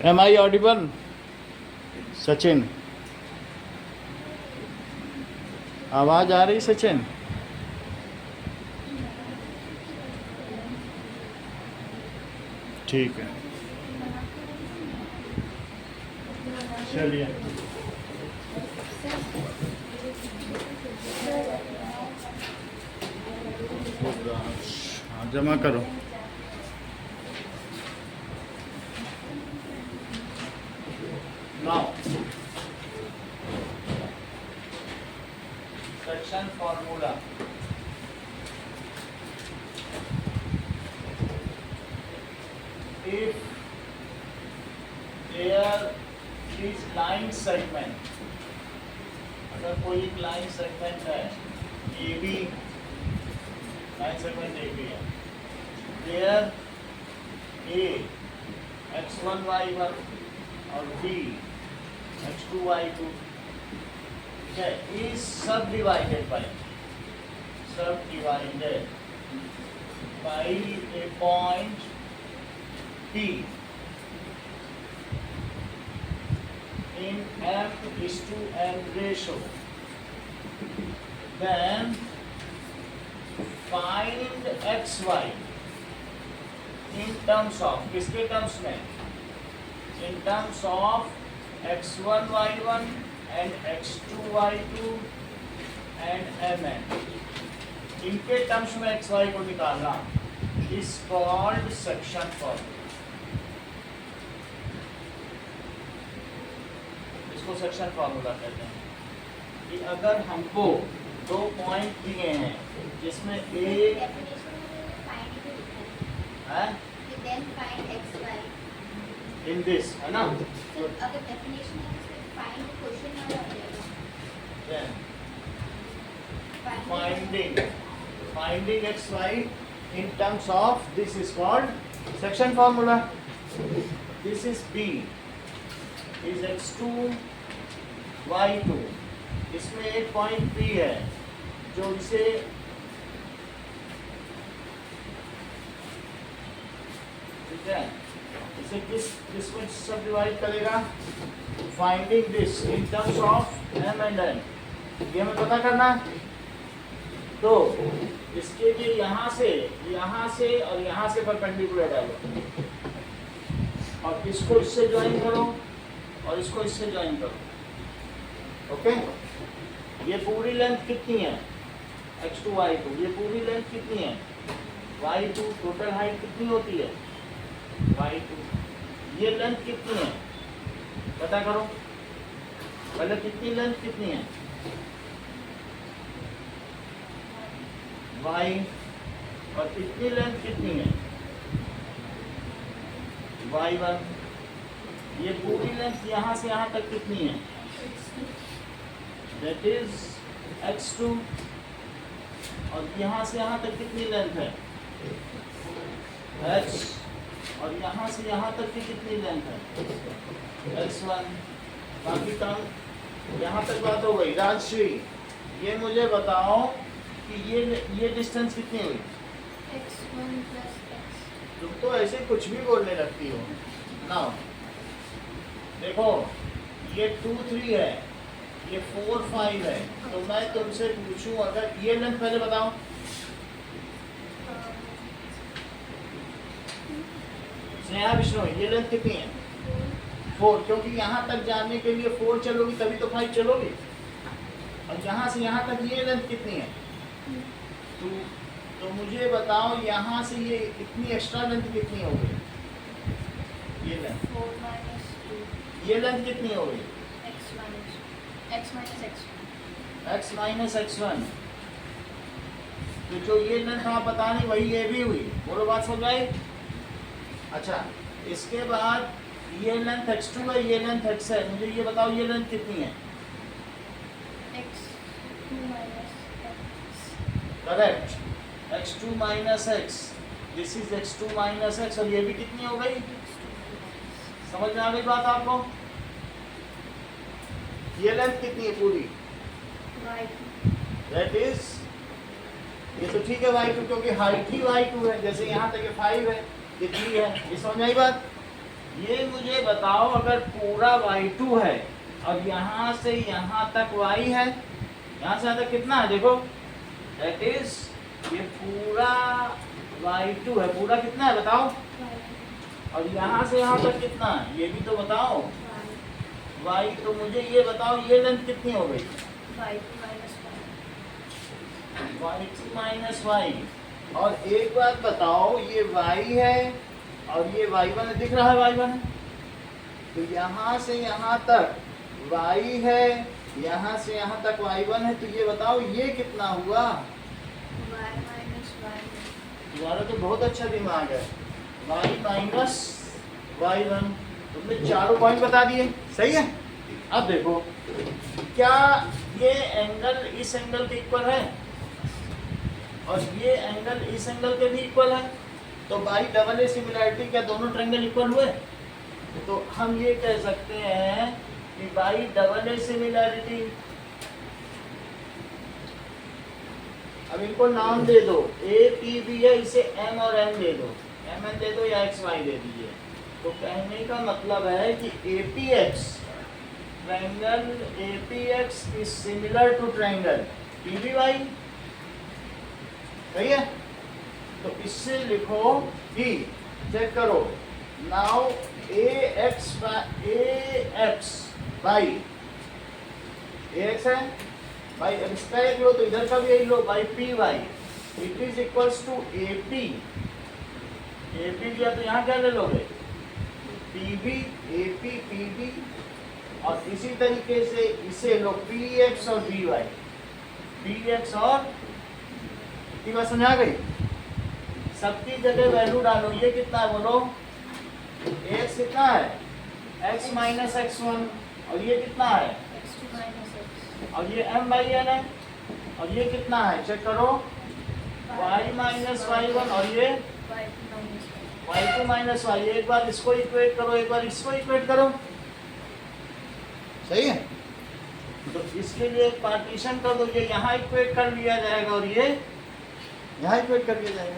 Am I audible? Sachin, आवाज आ रही सचिन? ठीक है, चलिए। हाँ, जमा करो। Now, section formula. If there is line segment, अगर कोई एक लाइन सेगमेंट है AB, लाइन सेगमेंट AB है, there A x1 y1 और B x2 y2 is subdivided by a point P in m:n ratio, then find xy in terms of, किसके terms में? In terms of x1 y1 and x2 y2 and mn, इनके terms में xy को निकालना is called section formula. इसको section formula कहते हैं कि अगर हमको दो पॉइंट दिए हैं जिसमें एक है इन दिस, है ना? तो अगर डेफिनेशन है तो फाइंड क्वेश्चन ना हो finding xy in terms of this is called section formula. This is B is x2 y2, इसमें एक पॉइंट P है जो इसे ठीक है, इसे किसमें सब डिवाइड करेगा? Finding this in terms of m and n, ये हमें पता करना है। तो इसके लिए यहाँ से और यहाँ से परपेंडिकुलर डालो और इसको इससे ज्वाइन करो और इसको इससे ज्वाइन करो। ओके, ये पूरी लेंथ कितनी है? x2 y2, ये पूरी लेंथ कितनी है? y2, टोटल हाइट कितनी होती है? y2, ये लेंथ कितनी है? पता करो पहले, कितनी लेंथ कितनी है? y, और इतनी लेंथ कितनी है? y1, ये पूरी लेंथ यहाँ से यहाँ तक कितनी है? That is x2, और यहाँ से यहाँ तक कितनी लेंथ है? h, और यहाँ से यहाँ तक की कितनी लेंथ है? x1। बाकी टर्म यहाँ तक बात हो गई। राजश्री, ये मुझे बताओ कि ये डिस्टेंस कितनी हुई? x1 plus x। तुम तो ऐसे कुछ भी बोलने लगती हो ना। देखो, ये 2 3 है, ये 4 5 है, तो मैं तुमसे पूछूं, अगर ये लेंथ पहले बताओ। स्नेहा विष्णु, ये लेंथ कितनी है? 4, क्योंकि यहाँ तक जाने के लिए 4 चलोगी तभी तो 5 चलोगी। और यहाँ से यहाँ तक ये लेंथ कितनी है? 2। तो मुझे बताओ यहाँ से ये इतनी एक्स्ट्रा लेंथ कितनी हो गई? ये लेंथ 4 minus 2 ये लेंथ कितनी हो गई? x minus x1। x minus x1। तो जो ये लेंथ आप बता रही वही ये भी हुई। बोलो, बात समझ आई? अच्छा, इसके बाद ये लेंथ x2 है, ये लेंथ x है। मुझे ये बताओ ये लेंथ कितनी है? x2 minus x। Correct, x2 minus x, this is x2 minus x, और ये भी कितनी हो गई? समझ में आ गई बात आपको? ये लेंथ कितनी है पूरी? दैट इज, ये तो ठीक है y2, क्योंकि हाइट ही y2 है। जैसे यहाँ तक 5 है, ये 3 है। ये समझ आई बात? ये मुझे बताओ, अगर पूरा y2 है और यहाँ से यहाँ तक y है, यहाँ से यहाँ तक कितना है देखो, दैट इज ये पूरा y2 है, पूरा कितना है बताओ, और यहाँ से यहाँ तक कितना है ये भी तो बताओ y, तो मुझे ये बताओ ये लेंथ कितनी हो गई, y2 माइनस y। और एक बात बताओ, ये y है और ये y1 है, दिख रहा है y1 है, तो यहाँ से यहाँ तक y है, यहाँ से यहाँ तक y1 है, तो ये बताओ ये कितना हुआ। तुम्हारा तो बहुत अच्छा दिमाग है, y माइनस y1, तुमने चारों पॉइंट बता दिए, सही है। अब देखो क्या ये एंगल इस एंगल के इक्वल है और ये एंगल इस एंगल के भी इक्वल है, तो बाई डबल ए सिमिलैरिटी क्या दोनों ट्रायंगल इक्वल हुए। तो हम ये कह सकते हैं कि बाई डबल ए सिमिलैरिटी, अब इनको नाम दे दो, ए पी बी है, इसे एम और एन दे दो, एम एन दे दो या एक्स वाई दे दीजिए। तो कहने का मतलब है कि A P X, triangle A P X is similar to triangle P B Y, सही है। तो इससे लिखो कि, चेक करो, now A X by A X है भाई, अब इसका एक लो तो इधर का भी यही लो, by P Y it is equals to A P, A P दिया तो यहाँ क्या ले लोगे, P B, A P P B, और इसी तरीके से इसे लो पी एक्स और बी वाई, पी एक्स और, इतनी बात समझ आ गई। सबकी जगह वैल्यू डालो, ये कितना है बोलो, एक्स कितना है, एक्स माइनस एक्स वन, और ये कितना है, और ये m बाई एन है, और ये कितना है चेक करो, y माइनस वाई वन, और ये y2 माइनस वाई। एक बार इसको इक्वेट करो, एक बार इसको इक्वेट करो, सही है। तो इसके लिए एक पार्टीशन कर दो, ये यहाँ इक्वेट कर लिया जाएगा और ये यहाँ इक्वेट कर लिया जाएगा।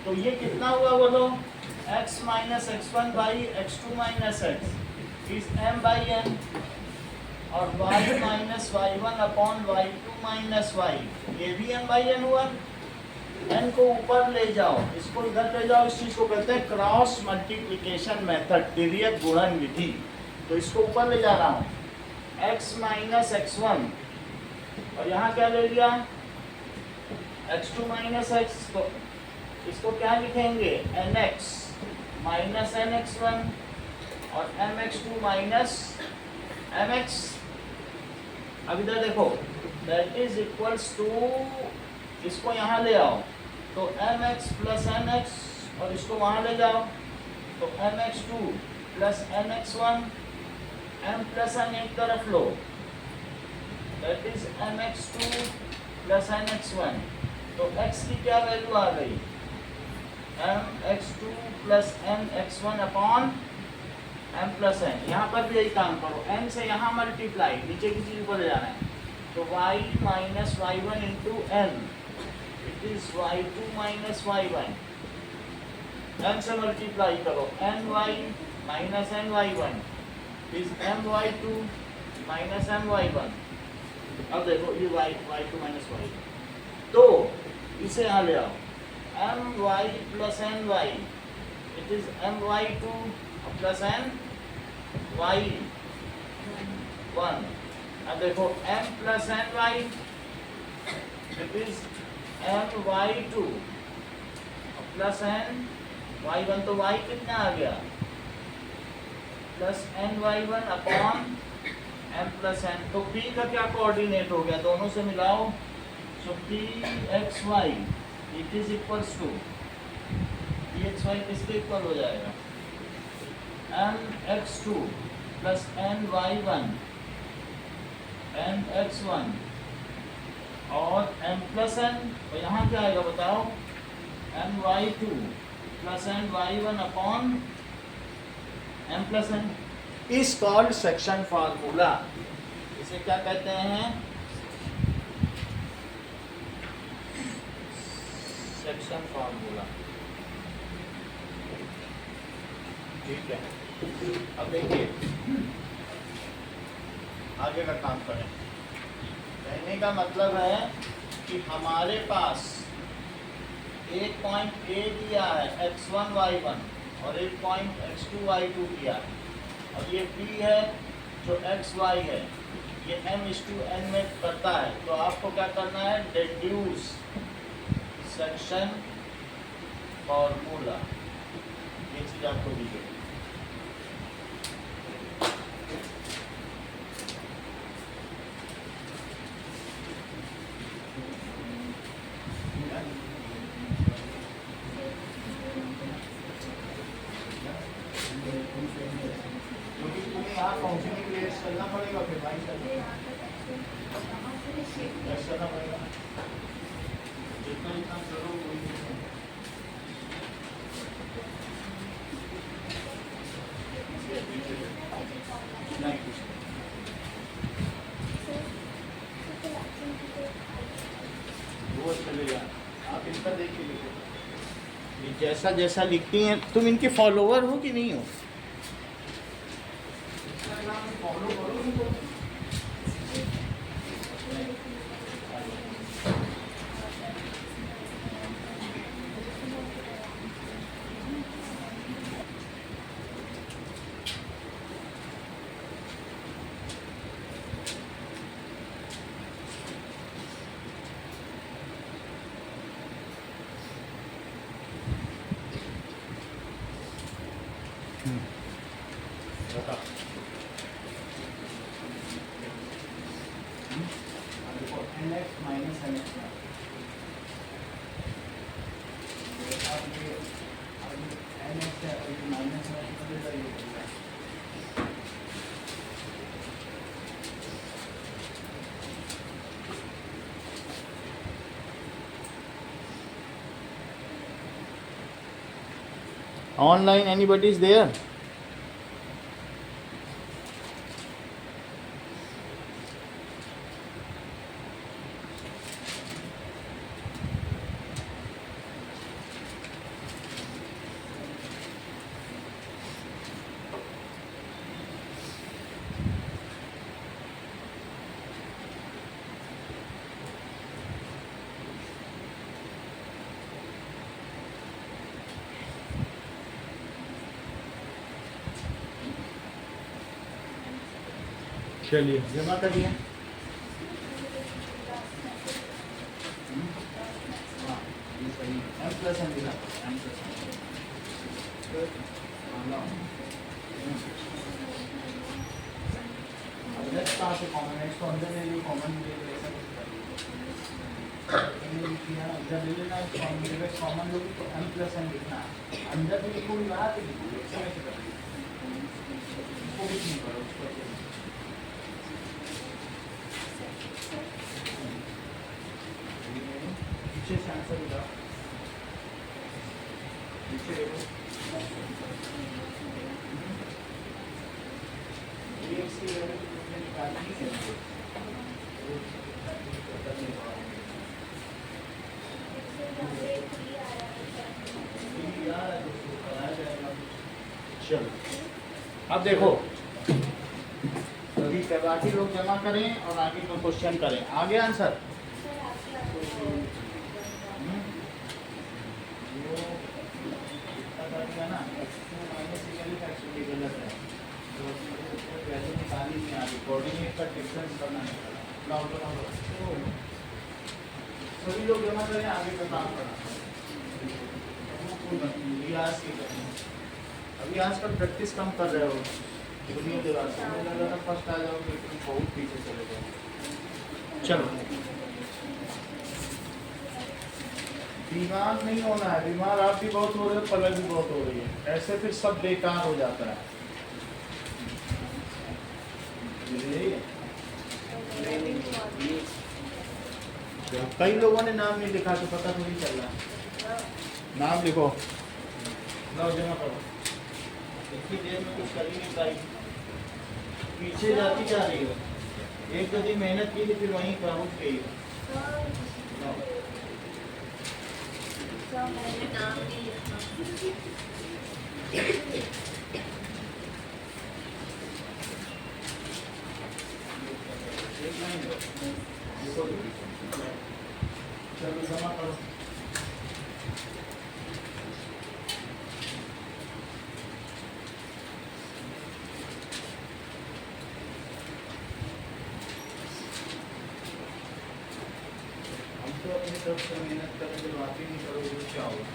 तो ये कितना हुआ बोलो, x minus X one by x2 minus X is m by N, और y minus Y one upon y2 minus Y, ये भी m बाई एन हुआ। n को ऊपर ले जाओ, इसको इधर ले जाओ, इस चीज को कहते हैं क्रॉस मल्टीप्लिकेशन मेथड, तिर्यक गुणन विधि। तो इसको ऊपर ले जा रहा हूँ, x माइनस एक्स वन, और यहाँ क्या ले लिया, x2 माइनस एक्स, तो इसको क्या लिखेंगे, nx माइनस nx1 और mx2 माइनस mx। अब इधर देखो, दैट इज इक्वल्स टू, इसको यहाँ ले आओ तो mx प्लस nx, और इसको वहाँ ले जाओ तो mx2 plus nx1, m plus n एक तरफ लो, that is mx2 plus nx1। तो x की क्या वैल्यू आ गई, mx2 plus nx1 upon m plus n। यहाँ पर भी यही काम करो, n से यहाँ मल्टीप्लाई, नीचे की चीज को ले जाना है, तो y minus Y one into n, it is y2 minus Y one, n से मल्टीप्लाई करो, ny minus ny1 is my2 minus my1। अब देखो ये y2 माइनस y, तो इसे यहाँ ले आओ, my plus ny, it is my2 plus ny1। अब देखो m plus ny, it is my2 plus ny1, तो y कितना आ गया, plus ny1 upon m plus n। तो p का क्या कोऑर्डिनेट हो गया, दोनों से मिलाओ, so pxy it is equals to, pxy किसके इक्वल हो जाएगा, mx2 प्लस ny1 mx1 और m प्लस n, तो यहाँ क्या आएगा बताओ, my2 plus ny1 upon m plus n is called section formula. इसे क्या कहते हैं, सेक्शन फार्मूला, ठीक है। अब देखिए आगे का काम करें। कहने का मतलब है कि हमारे पास एक पॉइंट ए दिया है x1 y1 और एक पॉइंट x2 y2 दिया है। अब ये P है जो xy है, ये m/n में करता है, तो आपको क्या करना है, डिड्यूस सेक्शन फॉर्मूला, ये चीज आपको दी गई। क्योंकि तुम्हें यहाँ पहुँचने के लिए करना पड़ेगा, फिर भाई करना पड़ेगा, जितना जितना करो वही नहीं कुछ वो चलेगा। आप इनका देखिए, लिखो ये जैसा जैसा लिखती हैं। तुम इनके फॉलोवर हो कि नहीं हो? फॉलो करो इनको। बता देखो nx माइनस nx अब ये nx है और ये माइनस है, तो ये होगा online. Anybody is there? चलिए जमा करिए। हाँ ये सही है, m प्लस n मिला, m प्लस अब नेक्स्ट कहाँ से कॉमन, नेक्स्ट तो अंदर ले ली, कॉमन ले लो, ऐसा कुछ कर इधर ले लेना, कॉमन लोगी तो m प्लस n लिखना, अंदर भी लिखो बाहर भी लिखो, ऐसा कैसे करेंगे, इसको कुछ नहीं करो, उसको पीछे से आंसर बताओ, पीछे देखो, x की वैल्यू तुमने निकालनी है, चलो अब देखो, अभी बाकी लोग जमा करें और आगे का क्वेश्चन करें। आगे आंसर ना, गलत है, वैल्यू निकाली नहीं आ रही, कोऑर्डिनेट का डिफरेंस करना निकाला, सभी लोग जमा करें, आगे का काम करना। अभी आज कल प्रैक्टिस कम कर रहे हो, दुनिया के बाद फर्स्ट आ जाओगे लेकिन बहुत पीछे चले जाओ। चलो बीमार नहीं होना है, बीमार आप भी बहुत हो रहे हो, पलक भी बहुत हो रही है, ऐसे फिर सब बेकार हो जाता है। कई लोगों ने नाम नहीं लिखा तो पता थोड़ी चल रहा, नाम लिखो, लो जमा करो, इतनी देर में कुछ कर ही नहीं पाई, पीछे जाती जा रही हो, एक यदि मेहनत की तो फिर वहीं पहुंच गई हो। चलो जमा करो। हम तो अपनी तरफ से मेहनत करेंगे, बात ही नहीं करोगे तो क्या होगा।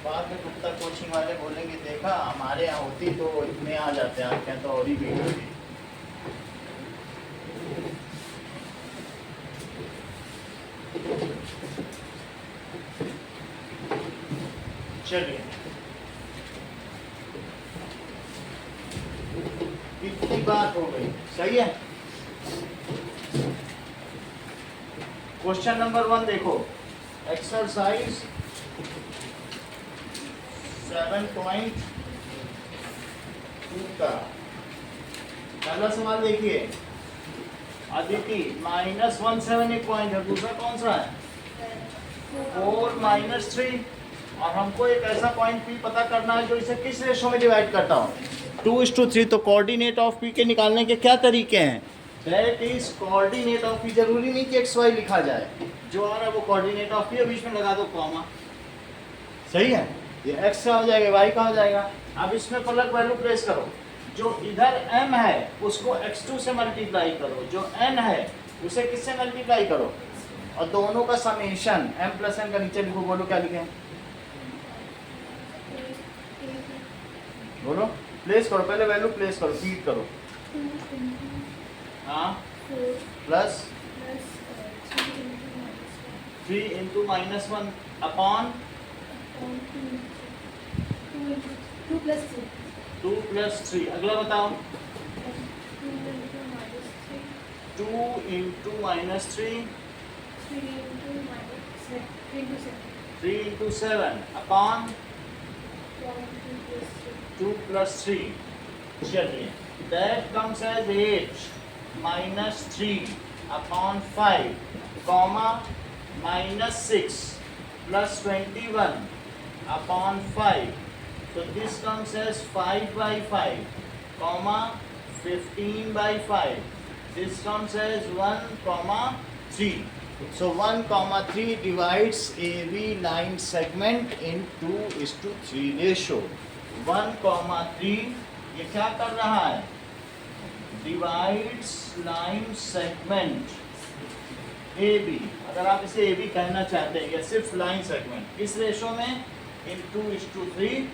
बाद में गुप्ता कोचिंग वाले बोलेंगे देखा हमारे यहाँ होती तो इतने आ जाते हैं, आपके यहाँ तो और ही भीड़ होती। चलिए इतनी बात हो गई, सही है। क्वेश्चन नंबर 1 देखो, एक्सरसाइज 7.2 का पहला सवाल देखिए। अदिति -171 एक पॉइंट है, दूसरा कौन सा है 4 -3, और हमको एक ऐसा पॉइंट P पता करना है जो इसे किस रेशो में डिवाइड करता हो 2:3। तो कोऑर्डिनेट ऑफ P के निकालने के क्या तरीके हैं, that is coordinate of P। जरूरी नहीं कि XY लिखा जाए, जो आ रहा है वो कोऑर्डिनेट ऑफ P, बीच में लगा दो कॉमा, सही है। ये x का हो जाएगा, y का हो जाएगा। अब इसमें पलट वैल्यू प्लेस करो, जो इधर m है उसको x2 से मल्टीप्लाई करो, जो n है उसे किससे मल्टीप्लाई करो, और दोनों का समेशन m प्लस n का नीचे लिखो। बोलो क्या लिखे, बोलो प्लेस करो, पहले वैल्यू प्लेस करो, फीड करो। हाँ प्लस 3 इंटू -1 अपॉन 2 प्लस 3। अगला बताओ 2 इंटू -3 3 इंटू 7 अपॉन 2 प्लस 3। चलिए that comes as 8 -3 upon 5 comma -6 plus 21 upon 5, so this comes as 5/5 comma 15/5, this comes as 1,3. So 1,3 divides AB line segment in 2:3 ratio। 1,3 ये क्या कर रहा है, divides line segment AB, अगर आप इसे AB कहना चाहते हैं या सिर्फ लाइन सेगमेंट, किस रेशो में, इन 2:3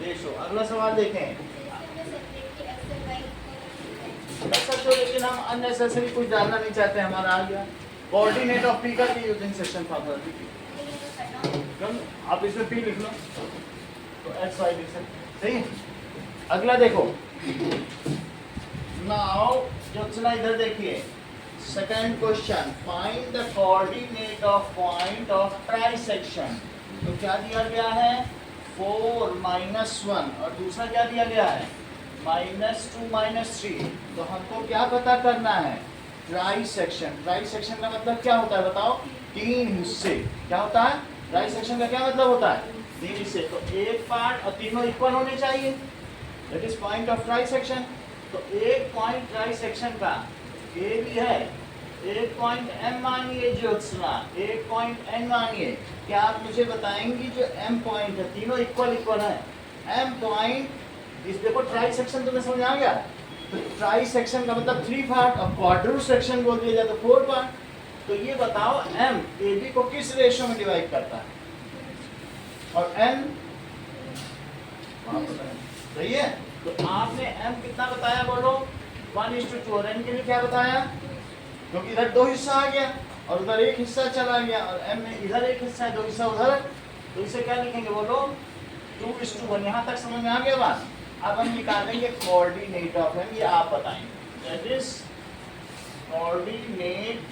रेशो। अगला सवाल देखें। लेकिन हम अननेसेसरी कुछ डालना नहीं चाहते, हमारा आ गया कोऑर्डिनेट ऑफ P का यूजिंग सेक्शन फार्मूला। आप इसमें P लिख लो तो XY लिख सकते, सही है। अगला देखो, नाउ जोत्सना इधर देखिए, second question, find the coordinate of point of trisection. तो क्या दिया गया है 4 -1, और दूसरा क्या दिया गया है -2 -3। तो हमको क्या पता करना है, ट्राइसेक्शन। ट्राइसेक्शन का मतलब क्या होता है बताओ, 3 हिस्से। क्या होता है ट्राइसेक्शन का, क्या मतलब होता है 3 हिस्से। तो एक पार्ट और तीनों इक्वल होने चाहिए, that is point of trisection. तो एक पॉइंट ट्राइसेक्शन का A भी है, एक पॉइंट M मानिए ज्योत्सना, एक पॉइंट N मानिए। क्या आप मुझे बताएंगी जो M पॉइंट है, तीनों इक्वल है, M पॉइंट इस देखो ट्राइसेक्शन तुम्हें समझ आ गया। तो ट्राइसेक्शन का मतलब 3 पार्ट, और क्वाड्रूट सेक्शन बोल दिया जाए तो 4 पार्ट। तो ये बताओ M AB को किस रेशो में डिवाइड करता है, और N सही है। तो आपने M कितना बताया, बोलो 1:2, और N के लिए क्या बताया, क्योंकि इधर 2 हिस्सा आ गया और उधर एक हिस्सा चला गया, और M में इधर एक हिस्सा है, 2 हिस्सा उधर, तो इसे क्या लिखेंगे, बोलो 2:1। यहाँ तक समझ में आ गया बात। अब हम निकालेंगे कोऑर्डिनेट ऑफ M, ये आप बताएंगे, that is coordinate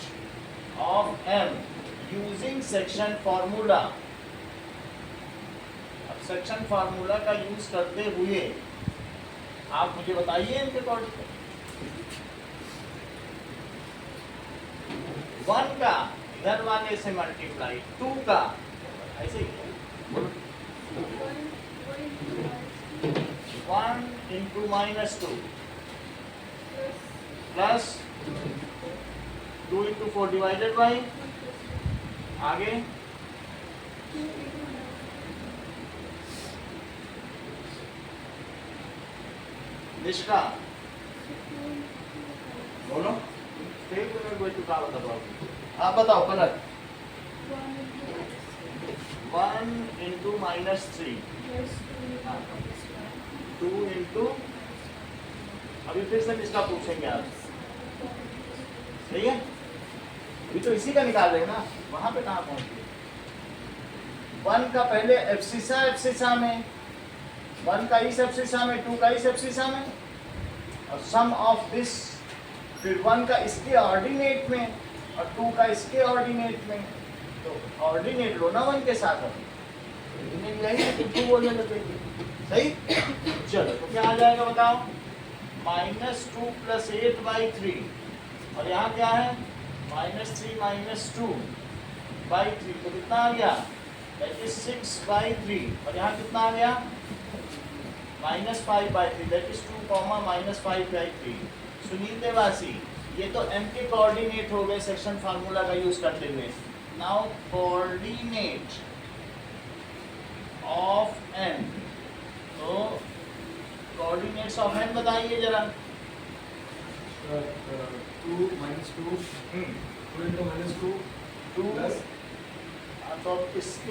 of M using section formula. अब सेक्शन फार्मूला का यूज करते हुए आप मुझे बताइए इनके कोऑर्डिनेट। 1 का इधर वाले से मल्टीप्लाई 2 का, ऐसे ही बोलो 1 into -2 plus 2 into 4 divided by, आगे निष्का बोलो, एक मिनट वेट का बता पाओ, आप बताओ कलर 1 इंटू -3 2 इंटू, अभी फिर से निष्का पूछेंगे आप, सही है? अभी तो इसी का निकाल रहे हैं ना, वहां पे कहाँ पहुंच गए? 1 का पहले एब्सिसा में, 1 का इस एब्सिसा में, 2 का इस एब्सिसा में, और सम ऑफ दिस, फिर 1 का इसके ऑर्डिनेट में और 2 का इसके ऑर्डिनेट में, तो ऑर्डिनेट लो ना 1 के साथ, इन्हें यही है, 2 बोलने लगे, सही? चलो तो क्या आ जाएगा बताओ, -2 + 8/3, और यहाँ क्या है -3 - 2/3, तो कितना आ गया, दैट इज 6/3, और यहाँ कितना आ गया -5/3, दैट इज 2, -5/3। सुनील देवासी, ये तो m के कोऑर्डिनेट हो गए सेक्शन फार्मूला का यूज करते हुए। नाउ कोऑर्डिनेट ऑफ n, तो कोऑर्डिनेट्स ऑफ n बताइए जरा। 2 - 2 2 into -2 2 प्लस तो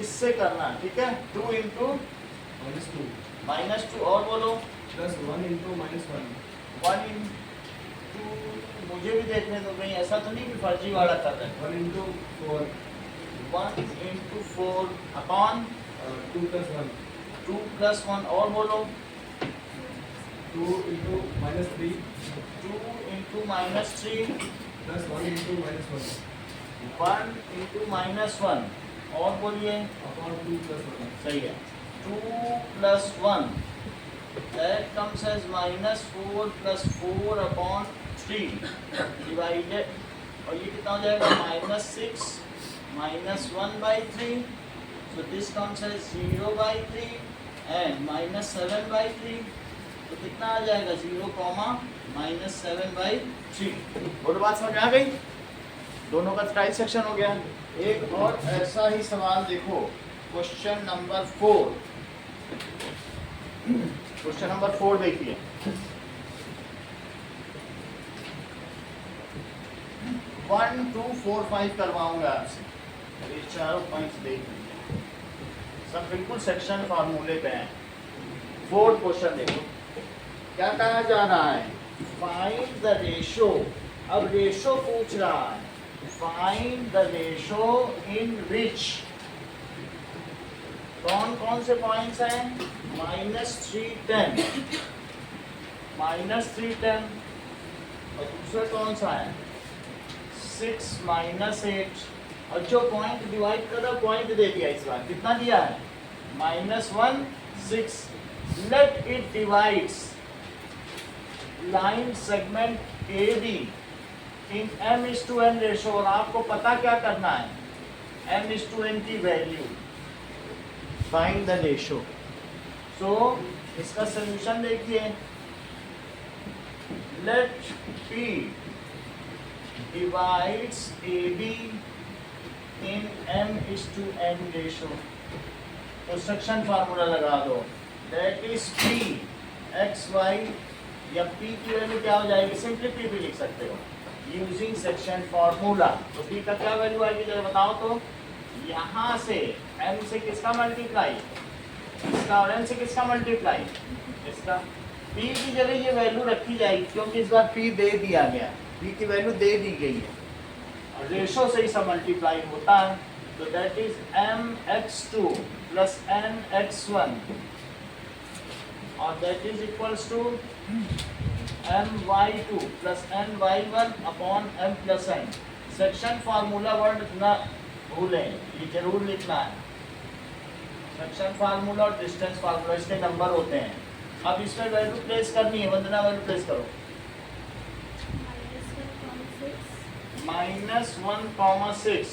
इससे करना, ठीक है, 2 इंटू -2 -2, और बोलो प्लस 1 into -1 1 इंटू, मुझे भी देखने दो कहीं ऐसा तो नहीं कि फर्जी वाला कर रहे हैं, 1 into 4 1 इंटू 4 अपॉन 2 + 1 2 + 1, और बोलो 2 into -3 2 into -3 plus 1 into -1 1 into -1, और बोलिए अपॉन 2 + 1 सही है, 2 + 1 that comes as -4 + 4 upon 3 divided, और ये कितना हो जाएगा -6 -1/3, so this comes as 0/3 and -7/3, तो कितना आ जाएगा 0, -7/3। बोलो बात समझ आ गई, दोनों का ट्राई सेक्शन हो गया। एक और ऐसा ही सवाल देखो, क्वेश्चन नंबर 4, क्वेश्चन नंबर 4 देखिए, 1 2 4 5 करवाऊंगा आपसे, ये चारों पॉइंट्स देख लीजिए, सब बिल्कुल सेक्शन फार्मूले पे हैं। 4 क्वेश्चन देखो, क्या कहा जा रहा है, फाइंड द रेशो, अब रेशो पूछ रहा है, फाइंड द रेशो इन विच, कौन कौन से पॉइंट्स हैं, -3 10 -3 10, और दूसरा कौन सा है 6 -8, और जो पॉइंट डिवाइड कर रहा पॉइंट दे दिया, इस बार कितना दिया है -1 6, let it divides line segment AB in m/n ratio, और आपको पता क्या करना है, m/n की वैल्यू, फाइंड द रेशो। सो इसका सॉल्यूशन देखिए, लेट P डिवाइड्स AB इन m/n रेशो, तो सेक्शन फार्मूला लगा दो, दैट इज P XY, या P की वैल्यू क्या हो जाएगी, सिंपली P भी लिख सकते हो यूजिंग सेक्शन फार्मूला, तो P का क्या वैल्यू आएगी जरा बताओ तो, यहाँ से m से किसका मल्टीप्लाई, इसका, और n से किसका मल्टीप्लाई, इसका, P की जगह ये वैल्यू रखी जाएगी क्योंकि इस बार P दे दिया गया, P की वैल्यू दे दी गई है, और रेशो से ही सब मल्टीप्लाई होता है, तो दैट इज mx2 + nx1, और that is equals to my2 + ny1 upon m + n। Section formula word ना भूलें, ये जरूर लिखना है, सेक्शन फार्मूला और डिस्टेंस फार्मूला, इसके नंबर होते हैं। अब इसमें वैल्यू प्लेस करनी है, वंदना वैल्यू प्लेस करो, -1,6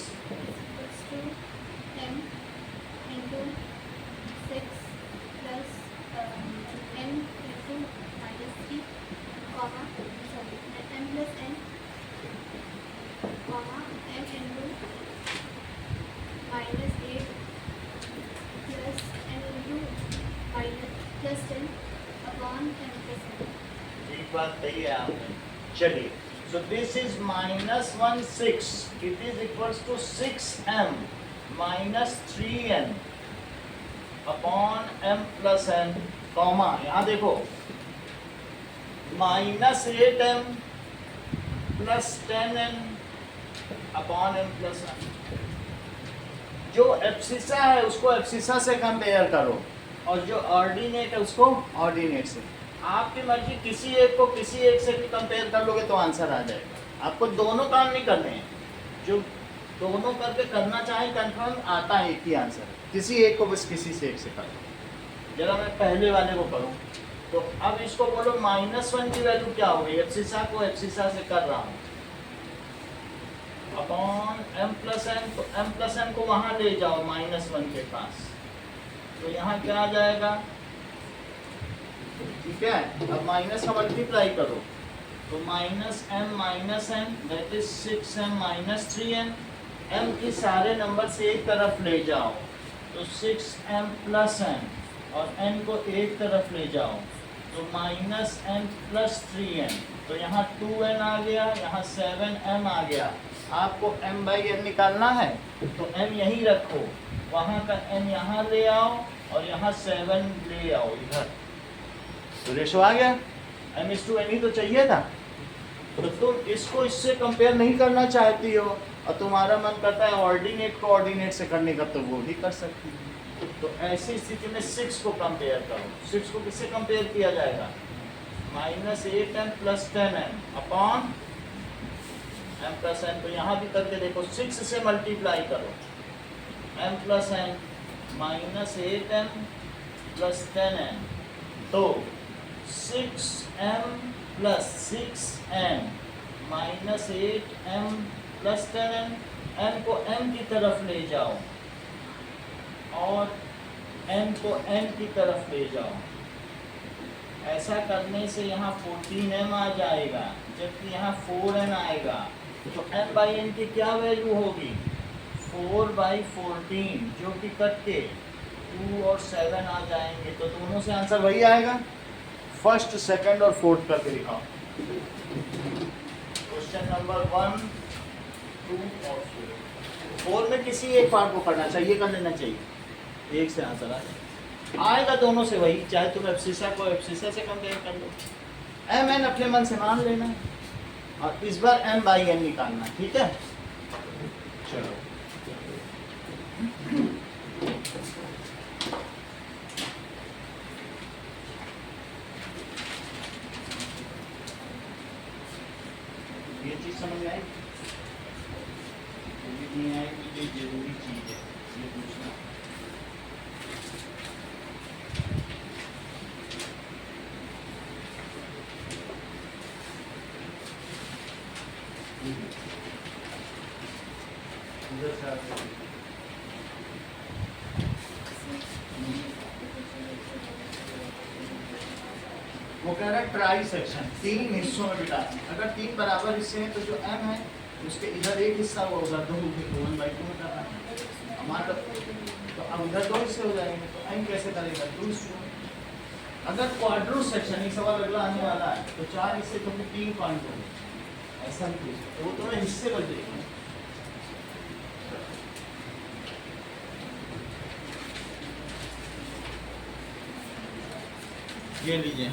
एक बात कही है आपने। चलिए, so this is minus 1 6, it is equals to 6m minus 3n upon m plus n, comma यहाँ देखो minus 8m plus 10n upon m plus n। जो एब्सिसा है उसको एब्सिसा से कंपेयर करो और जो ऑर्डिनेट है उसको ऑर्डिनेट से। आपकी मर्जी, किसी एक को किसी एक से भी कंपेयर कर लोगे तो आंसर आ जाएगा। आपको दोनों काम नहीं करने हैं, जो दोनों करके करना चाहे कंफर्म आता है एक ही आंसर। किसी एक को बस किसी से एक से करो। जरा मैं पहले वाले को करूँ तो अब इसको बोलो -1 की वैल्यू क्या होगी, एब्सिसा को एब्सिसा से कर रहा हूँ अपॉन m प्लस n, तो m प्लस n को वहाँ ले जाओ -1 के पास, तो यहाँ क्या आ जाएगा, ठीक है। अब माइनस का मल्टीप्लाई करो तो -m - n that is 6m - 3n। m की सारे नंबर से एक तरफ ले जाओ तो 6m प्लस n, और n को एक तरफ ले जाओ तो -n प्लस 3n, तो यहाँ 2n आ गया, यहाँ 7m आ गया। आपको m/n निकालना है तो m यहीं रखो, वहाँ का n यहाँ ले आओ और यहाँ 7 ले आओ इधर, तो रेशो आ गया। m/n ही तो चाहिए था। तो तुम इसको इससे कंपेयर नहीं करना चाहती हो और तुम्हारा मन करता है ऑर्डिनेट को ऑर्डिनेट से करने का, तो वो भी कर सकती हो। तो ऐसी स्थिति में 6 को कंपेयर करो। 6 को किससे कंपेयर किया जाएगा, -8m plus 10n upon m plus n। तो यहाँ भी करके देखो, 6 से मल्टीप्लाई करो, m plus n -8m plus 10n, तो 6m plus 6n minus 8m plus 10n। m को m की तरफ ले जाओ और n को n की तरफ ले जाओ। ऐसा करने से यहाँ 14m आ जाएगा, जबकि यहाँ 4n आएगा। तो m/n की क्या वैल्यू होगी, 4/14, जो कि कट के 2 और 7 आ जाएंगे। तो दोनों से आंसर वही आएगा। फर्स्ट, सेकंड और फोर्थ करके दिखाओ। क्वेश्चन नंबर 1, 2 और 4। 4 में किसी एक पार्ट को करना चाहिए, कर लेना चाहिए, एक से आंसर आ जाएगा। आएगा दोनों से वही, चाहे तुम एब्सिसा को एब्सिसा से कंपेयर कर लो। mn अपने मन से मान लेना और इस बार m/n निकालना, ठीक है। चलो ये चीज समझ में आई, नहीं आएगी, ये जरूरी चीज है, ये पूछना। वो कह रहा है ट्राई सेक्शन 3 हिस्सों में बिटा। अगर 3 बराबर हिस्से हैं तो जो m है उसके इधर एक हिस्सा वो उधर 2 1/2 में करना है हमारा। तो अब उधर 2 हिस्से हो जाएंगे, तो m कैसे करेगा, 2। अगर क्वाड्रो सेक्शन, ये सवाल अगला आने वाला है, तो 4 हिस्से तो फिर 3 पॉइंट होंगे, ऐसा नहीं पूछा, तो वो तुम्हें हिस्से बच जाएंगे। ये लीजिए,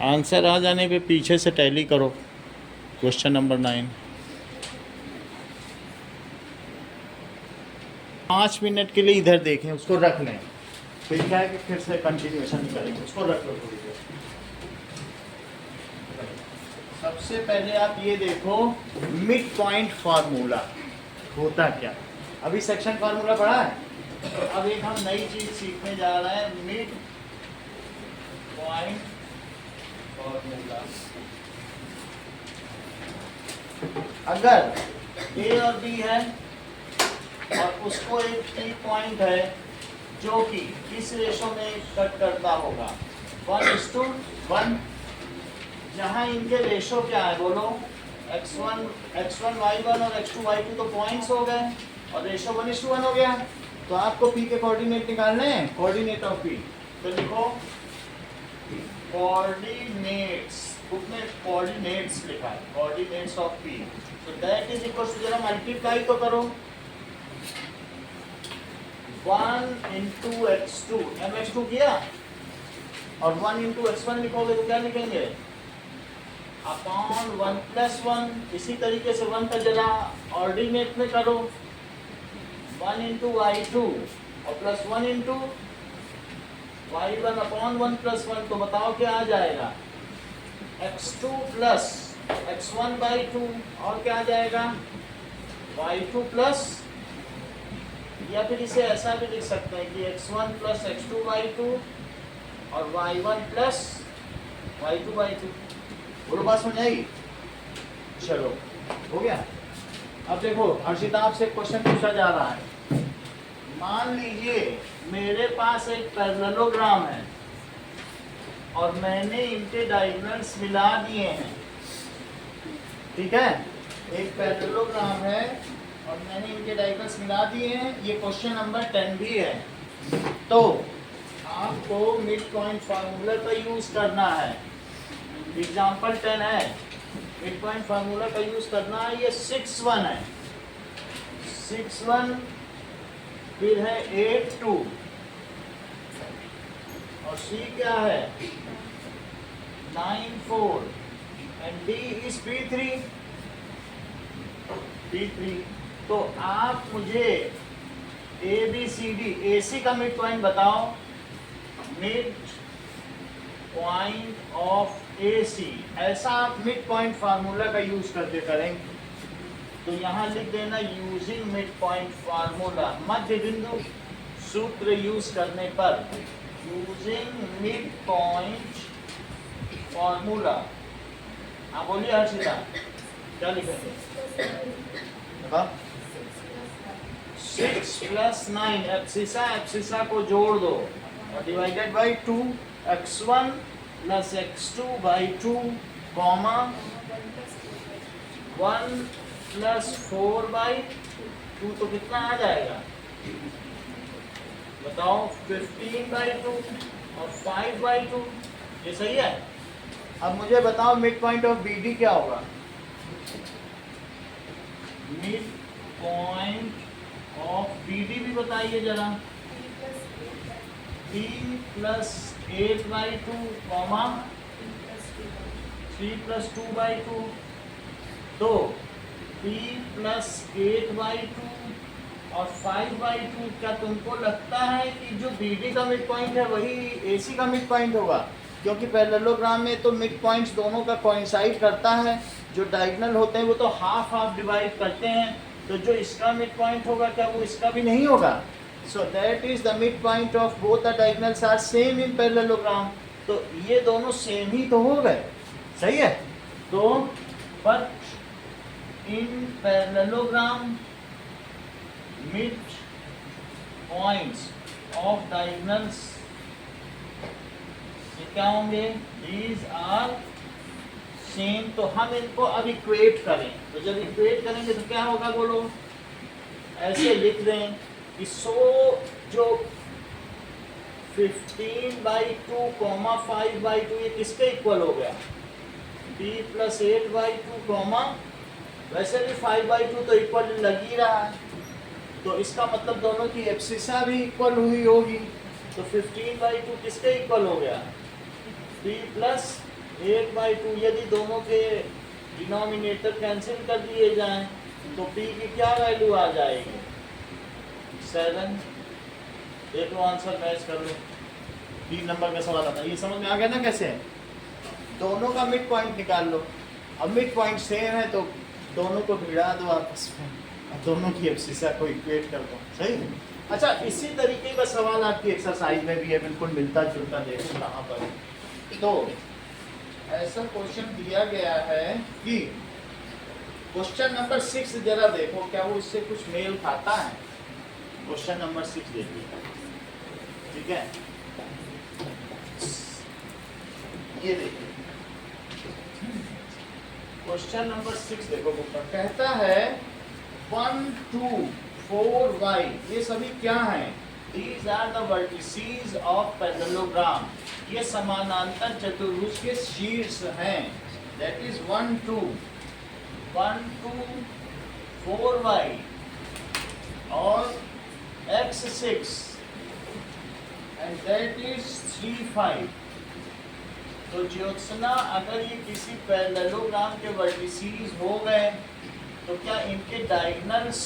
आंसर आ जाने पे पीछे से टैली करो। Question number 9। 5 मिनट के लिए इधर देखें, उसको रख लें, फिर क्या है कि फिर से कंटिन्यूएशन करेंगे। उसको रख लो थोड़ी देर। सबसे पहले आप ये देखो मिड पॉइंट फार्मूला होता क्या। अभी सेक्शन फार्मूला पढ़ा है, तो अब एक हम नई चीज सीखने जा रहे हैं, मिड पॉइंट फार्मूला। अगर ए और बी है और उसको एक की पॉइंट है जो कि किस रेशो में कट करता होगा, 1:1, जहां इनके रेशो क्या है बोलो, x1 y1 और x2 y2 तो पॉइंट्स हो गए, और रेशो 1:1 हो गया। तो आपको पी के कोऑर्डिनेट निकालने हैं, कोऑर्डिनेट ऑफ पी। तो लिखो कोऑर्डिनेट्स, बुक में कोऑर्डिनेट्स लिखा है, कोऑर्डिनेट्स ऑफ पी। तो दैट इज इक्वल टू, जरा मल्टीप्लाई तो करो, 1 into x2, mx2 किया, और 1 into x1 लिखोगे तो क्या लिखेंगे, अपॉन 1 + 1। इसी तरीके से 1 का जरा ऑर्डिनेट में करो, 1 into y2 और प्लस 1 into y1 अपॉन 1 + 1। तो बताओ क्या आ जाएगा, x2 प्लस x1/2, और क्या आ जाएगा, y2 प्लस, या फिर इसे ऐसा भी लिख सकते हैं कि x1 प्लस x2/2 और y1 प्लस y2/2। बोलो बात समझ आई? चलो हो गया। अब देखो हर्षिता, आपसे क्वेश्चन पूछा जा रहा है, मान लीजिए मेरे पास एक पैरेललोग्राम है और मैंने इनके डायगोनल्स मिला दिए हैं, ठीक है, एक पैरेललोग्राम है और मैंने इनके डायगोनल्स मिला दिए हैं। ये क्वेश्चन नंबर 10 भी है। तो आपको मिड पॉइंट फार्मूला का यूज करना है। एग्जाम्पल 10 है, मिड पॉइंट फार्मूला का यूज करना है। ये 6-1 है, 6-1, फिर है 8-2, और C क्या है, 9-4, एंड D इज P3। तो आप मुझे ABCD AC का मिड पॉइंट बताओ, मिड पॉइंट ऑफ AC। ऐसा आप मिड पॉइंट फार्मूला का यूज करके करेंगे। तो यहाँ लिख देना यूजिंग मिड पॉइंट फार्मूला, मध्य बिंदु सूत्र यूज करने पर, यूजिंग मिड पॉइंट फार्मूला। हाँ बोलिए हर्षिता, क्या लिखेंगे, 6 + 9, एब्सिसा को जोड़ दो और divided by 2, x1 + x2/2, comma 1 + 4/2। तो कितना आ जाएगा बताओ, 15/2 और 5/2। ये सही है। अब मुझे बताओ मिड पॉइंट ऑफ BD क्या होगा, मिड पॉइंट ऑफ BD भी बताइए जरा, 3 + 8/2, कॉमा 3 + 2/2। तो 3 + 8/2 और 5/2। क्या तुमको लगता है कि जो BD का मिड पॉइंट है वही AC का मिड पॉइंट होगा? क्योंकि पैरेललोग्राम में तो मिड पॉइंट्स दोनों का कोइंसाइड करता है, जो डायगोनल होते हैं वो तो हाफ हाफ डिवाइड करते हैं। तो जो इसका मिड पॉइंट होगा क्या वो इसका भी नहीं होगा? So that is the mid point of both the diagonals are same in parallelogram. तो ये दोनों सेम ही तो हो गए, सही है। तो but in parallelogram mid points of diagonals क्या होंगे, these are सेम। तो हम इनको अब इक्वेट करें, तो जब इक्वेट करेंगे तो क्या होगा बोलो, ऐसे लिख दें कि जो 15/2, 5/2 ये किसके इक्वल हो गया, B + 8/2, वैसे भी 5/2 तो इक्वल लग ही रहा है। तो इसका मतलब दोनों की एब्सिसा भी इक्वल हुई होगी। तो 15/2 किसके इक्वल हो गया, B + 8/2। यदि दोनों के डिनोमिनेटर कैंसिल कर दिए जाएं तो P की क्या वैल्यू आ जाएगी, 7। देख लो आंसर मैच कर लो। 3 नंबर का सवाल आता है, ये समझ में आ गया ना कैसे, दोनों का मिड पॉइंट निकाल लो। अब मिड पॉइंट सेम है तो दोनों को भिड़ा दो आपस में, अब दोनों की एब्सिसा को इक्वेट कर दो, सही। अच्छा, इसी तरीके का सवाल आपकी एक्सरसाइज में भी है, बिल्कुल मिलता जुलता। देखो कहाँ पर, तो ऐसा क्वेश्चन दिया गया है कि क्वेश्चन नंबर 6 जरा देखो क्या वो इससे कुछ मेल खाता है। क्वेश्चन नंबर 6 देखिए, ठीक है, ये देखिए क्वेश्चन नंबर 6 देखो बुक पर कहता है 1, 2, 4y, ये सभी क्या हैं? These are the vertices of parallelogram. ये समानांतर चतुर्भुज के शीर्ष हैं. That is 1 2 4y और x 6 and that is 3 5. तो ज्योत्सना, अगर ये किसी पैरेललोग्राम के वर्टिसीज हो गए तो क्या इनके डायगोनल्स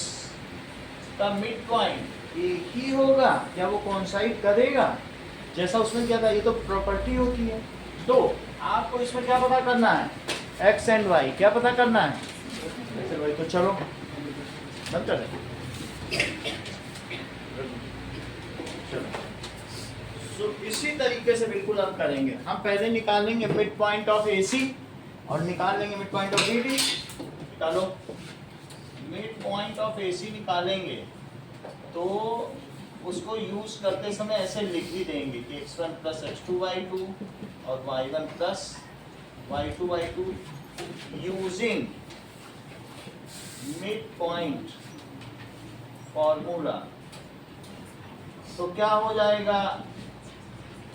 का मिड पॉइंट एक ही होगा? क्या वो कोइंसाइड करेगा? जैसा उसमें क्या था, ये तो प्रॉपर्टी होती है. तो आपको इसमें क्या पता करना है? x and y. क्या पता करना है? x and y. तो चलो बंद कर दें. चलो, तो इसी तरीके से बिल्कुल हम करेंगे. हम पहले निकालेंगे मिड पॉइंट ऑफ AC और निकाल लेंगे मिड पॉइंट ऑफ BD. निकालो. मिड पॉइंट ऑफ AC निकालेंगे तो उसको यूज करते समय ऐसे लिख भी देंगे कि x1 प्लस x2y2 और y1 plus y2y2 using mid point formula. तो क्या हो जाएगा?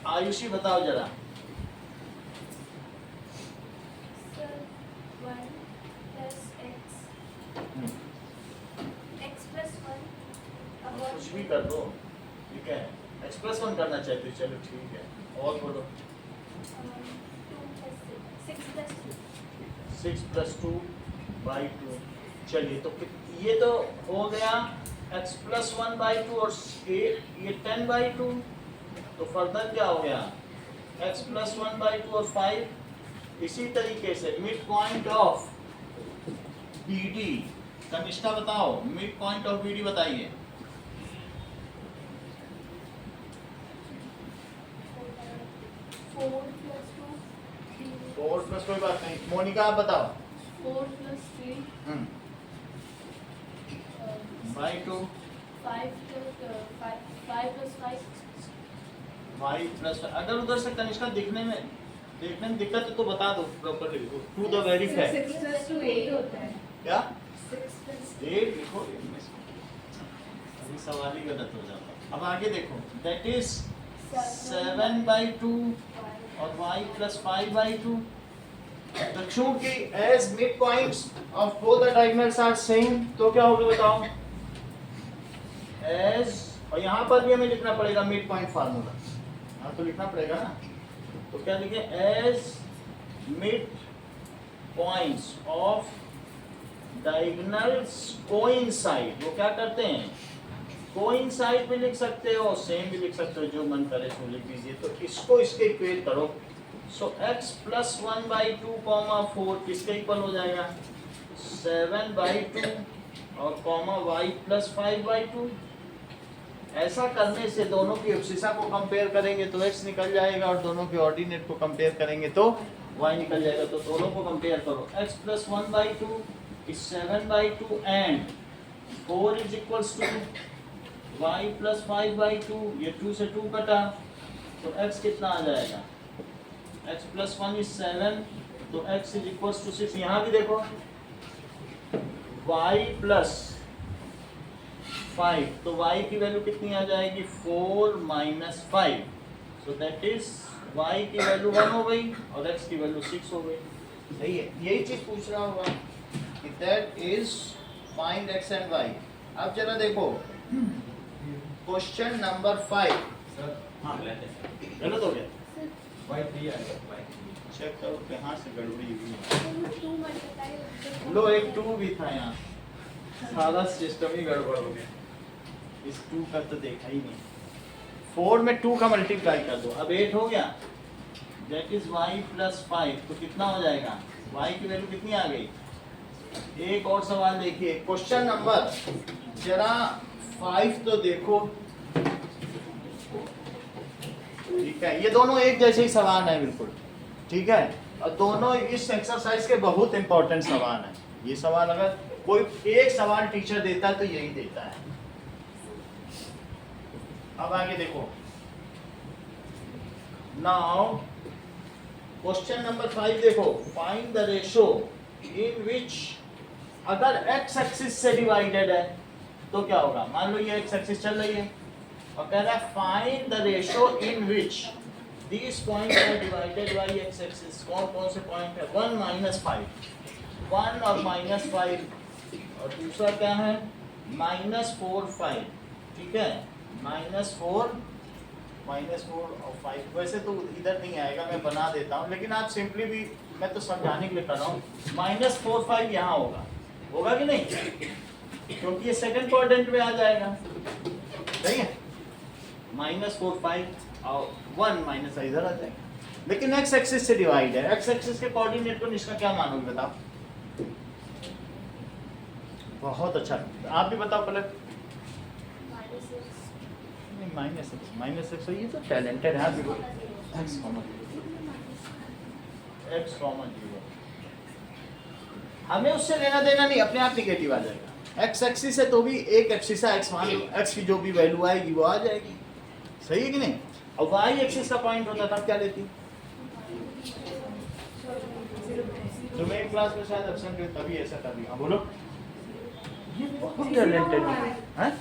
आयुषी बताओ जरा. Sir, 1 plus x. x plus 1 about कुछ भी कर दो, ठीक है. x प्लस 1 करना चाहते हो, चलो ठीक है. और बोलो. 2 plus 6 plus 2. 6 plus 2 by 2. चलिए, तो ये तो हो गया x प्लस 1 बाई 2 और ये 10 बाई 2. तो फर्दर क्या हो गया? x प्लस 1 बाई 2 और 5. इसी तरीके से मिड पॉइंट ऑफ BD. कनिष्ठा बताओ, मिड पॉइंट ऑफ BD बताइए. 4 plus 2 3. 4 प्लस कोई बात नहीं. मोनिका आप बताओ. 4 plus 3 by 2 5 plus 5 plus 5 y plus. अगर उधर से कनिष्ठा देखने में दिक्कत है तो बता दो properly. To the very fact. 6 plus 2 8 होता है. क्या 6 plus 8 लिखो. अभी सवाल ही गलत हो जाता. अब आगे देखो. दैट इज 7 बाई 2 और y प्लस 5 बाई 2. तो चूंकि as mid points of both the diagonals are same, तो क्या होगा बताओ? एज, और यहाँ पर भी हमें लिखना पड़ेगा मिड पॉइंट फार्मूला. हाँ, तो लिखना पड़ेगा ना. तो क्या लिखे? As mid points of diagonals coincide. वो क्या करते हैं? कोइंसाइड भी लिख सकते हो, सेम भी लिख सकते हो, जो मन करे सो लिख दीजिए. तो इसको इसके इक्वेट करो. सो x प्लस 1 बाई 2 कॉमा 4 किसके इक्वल हो जाएगा? 7 बाई 2 और कॉमा y प्लस 5 बाई 2. ऐसा करने से दोनों की एब्सिसा को कंपेयर करेंगे तो x निकल जाएगा और दोनों के ऑर्डिनेट को कंपेयर करेंगे तो y निकल जाएगा. तो दोनों को कंपेयर करो. x plus 1 by 2 is 7 by 2 and 4 is equals to y plus 5 by 2. ये 2 से 2 कटा तो x कितना आ जाएगा? x प्लस 1 इज 7 तो x इज इक्वल्स टू 6. यहाँ भी देखो y प्लस 5 तो y की वैल्यू कितनी आ जाएगी? 4 minus 5. So that is y की वैल्यू 1 हो गई और x की वैल्यू 6 हो गई. सही है. यही चीज पूछ रहा होगा कि that is find x and y. अब जरा देखो क्वेश्चन नंबर 5. सर हाँ, गलत हो गया. y3 आ गया. चेक करो कहाँ से गड़बड़ी हुई है. 2 multiply लो, एक 2 भी था यहाँ. सारा सिस्टम ही गड़बड़ हो गया. इस 2 का तो देखा ही नहीं. 4 में 2 का मल्टीप्लाई कर दो. अब 8 हो गया. That is y plus 5. तो कितना हो जाएगा? y की वैल्यू कितनी आ गई? एक और सवाल देखिए. क्वेश्चन नंबर जरा 5 तो देखो. ठीक है, ये दोनों एक जैसे ही सवाल है बिल्कुल. ठीक है, और दोनों इस एक्सरसाइज के बहुत इंपॉर्टेंट सवाल है. ये सवाल अगर कोई एक सवाल टीचर देता है तो यही देता है. अब आगे देखो. नाउ क्वेश्चन नंबर 5 देखो. फाइंड द रेशो इन विच, अगर x एक्सिस से डिवाइडेड है तो क्या होगा, मान लो ये एक्स एक्सिस चल रही है और कह रहा है find the ratio in which this point are divided by X axis. कौन कौन से पॉइंट है, 1 माइनस 5, 1 और माइनस 5 और दूसरा क्या है -4 5, ठीक है, -4 और 5। वैसे तो इधर नहीं आएगा, मैं बना देता हूँ, लेकिन आप सिंपली भी, मैं तो समझाने के लिए कर रहा हूँ, -4 5 यहाँ होगा, होगा कि नहीं, क्योंकि ये सेकंड क्वाड्रेंट में आ जाएगा, सही है। -4 5 और 1 माइनस इधर आ जाएगा, लेकिन एक्स एक्सिस से डिवाइड है, एक्स एक्सिस के कोऑर्डिनेट को इसका क्या मानोगे बताओ। बहुत अच्छा, आप भी बताओ पहले। -x ये तो टैलेंटेड है, x, हमें उससे लेना देना नहीं, अपने आप निगेटिव आ जाएगा। एक्स एक्सिस है तो भी एक एक्सिस है, एक्स मान लो, एक्स की जो भी वैल्यू आएगी वो आ जाएगी, सही है कि नहीं। और वाई एक्सिस का पॉइंट होता तब क्या लेती, तुम एक क्लास में शायद एब्सेंट हुए तभी ऐसा कर दिया, बोलो। ये बहुत टैलेंटेड है,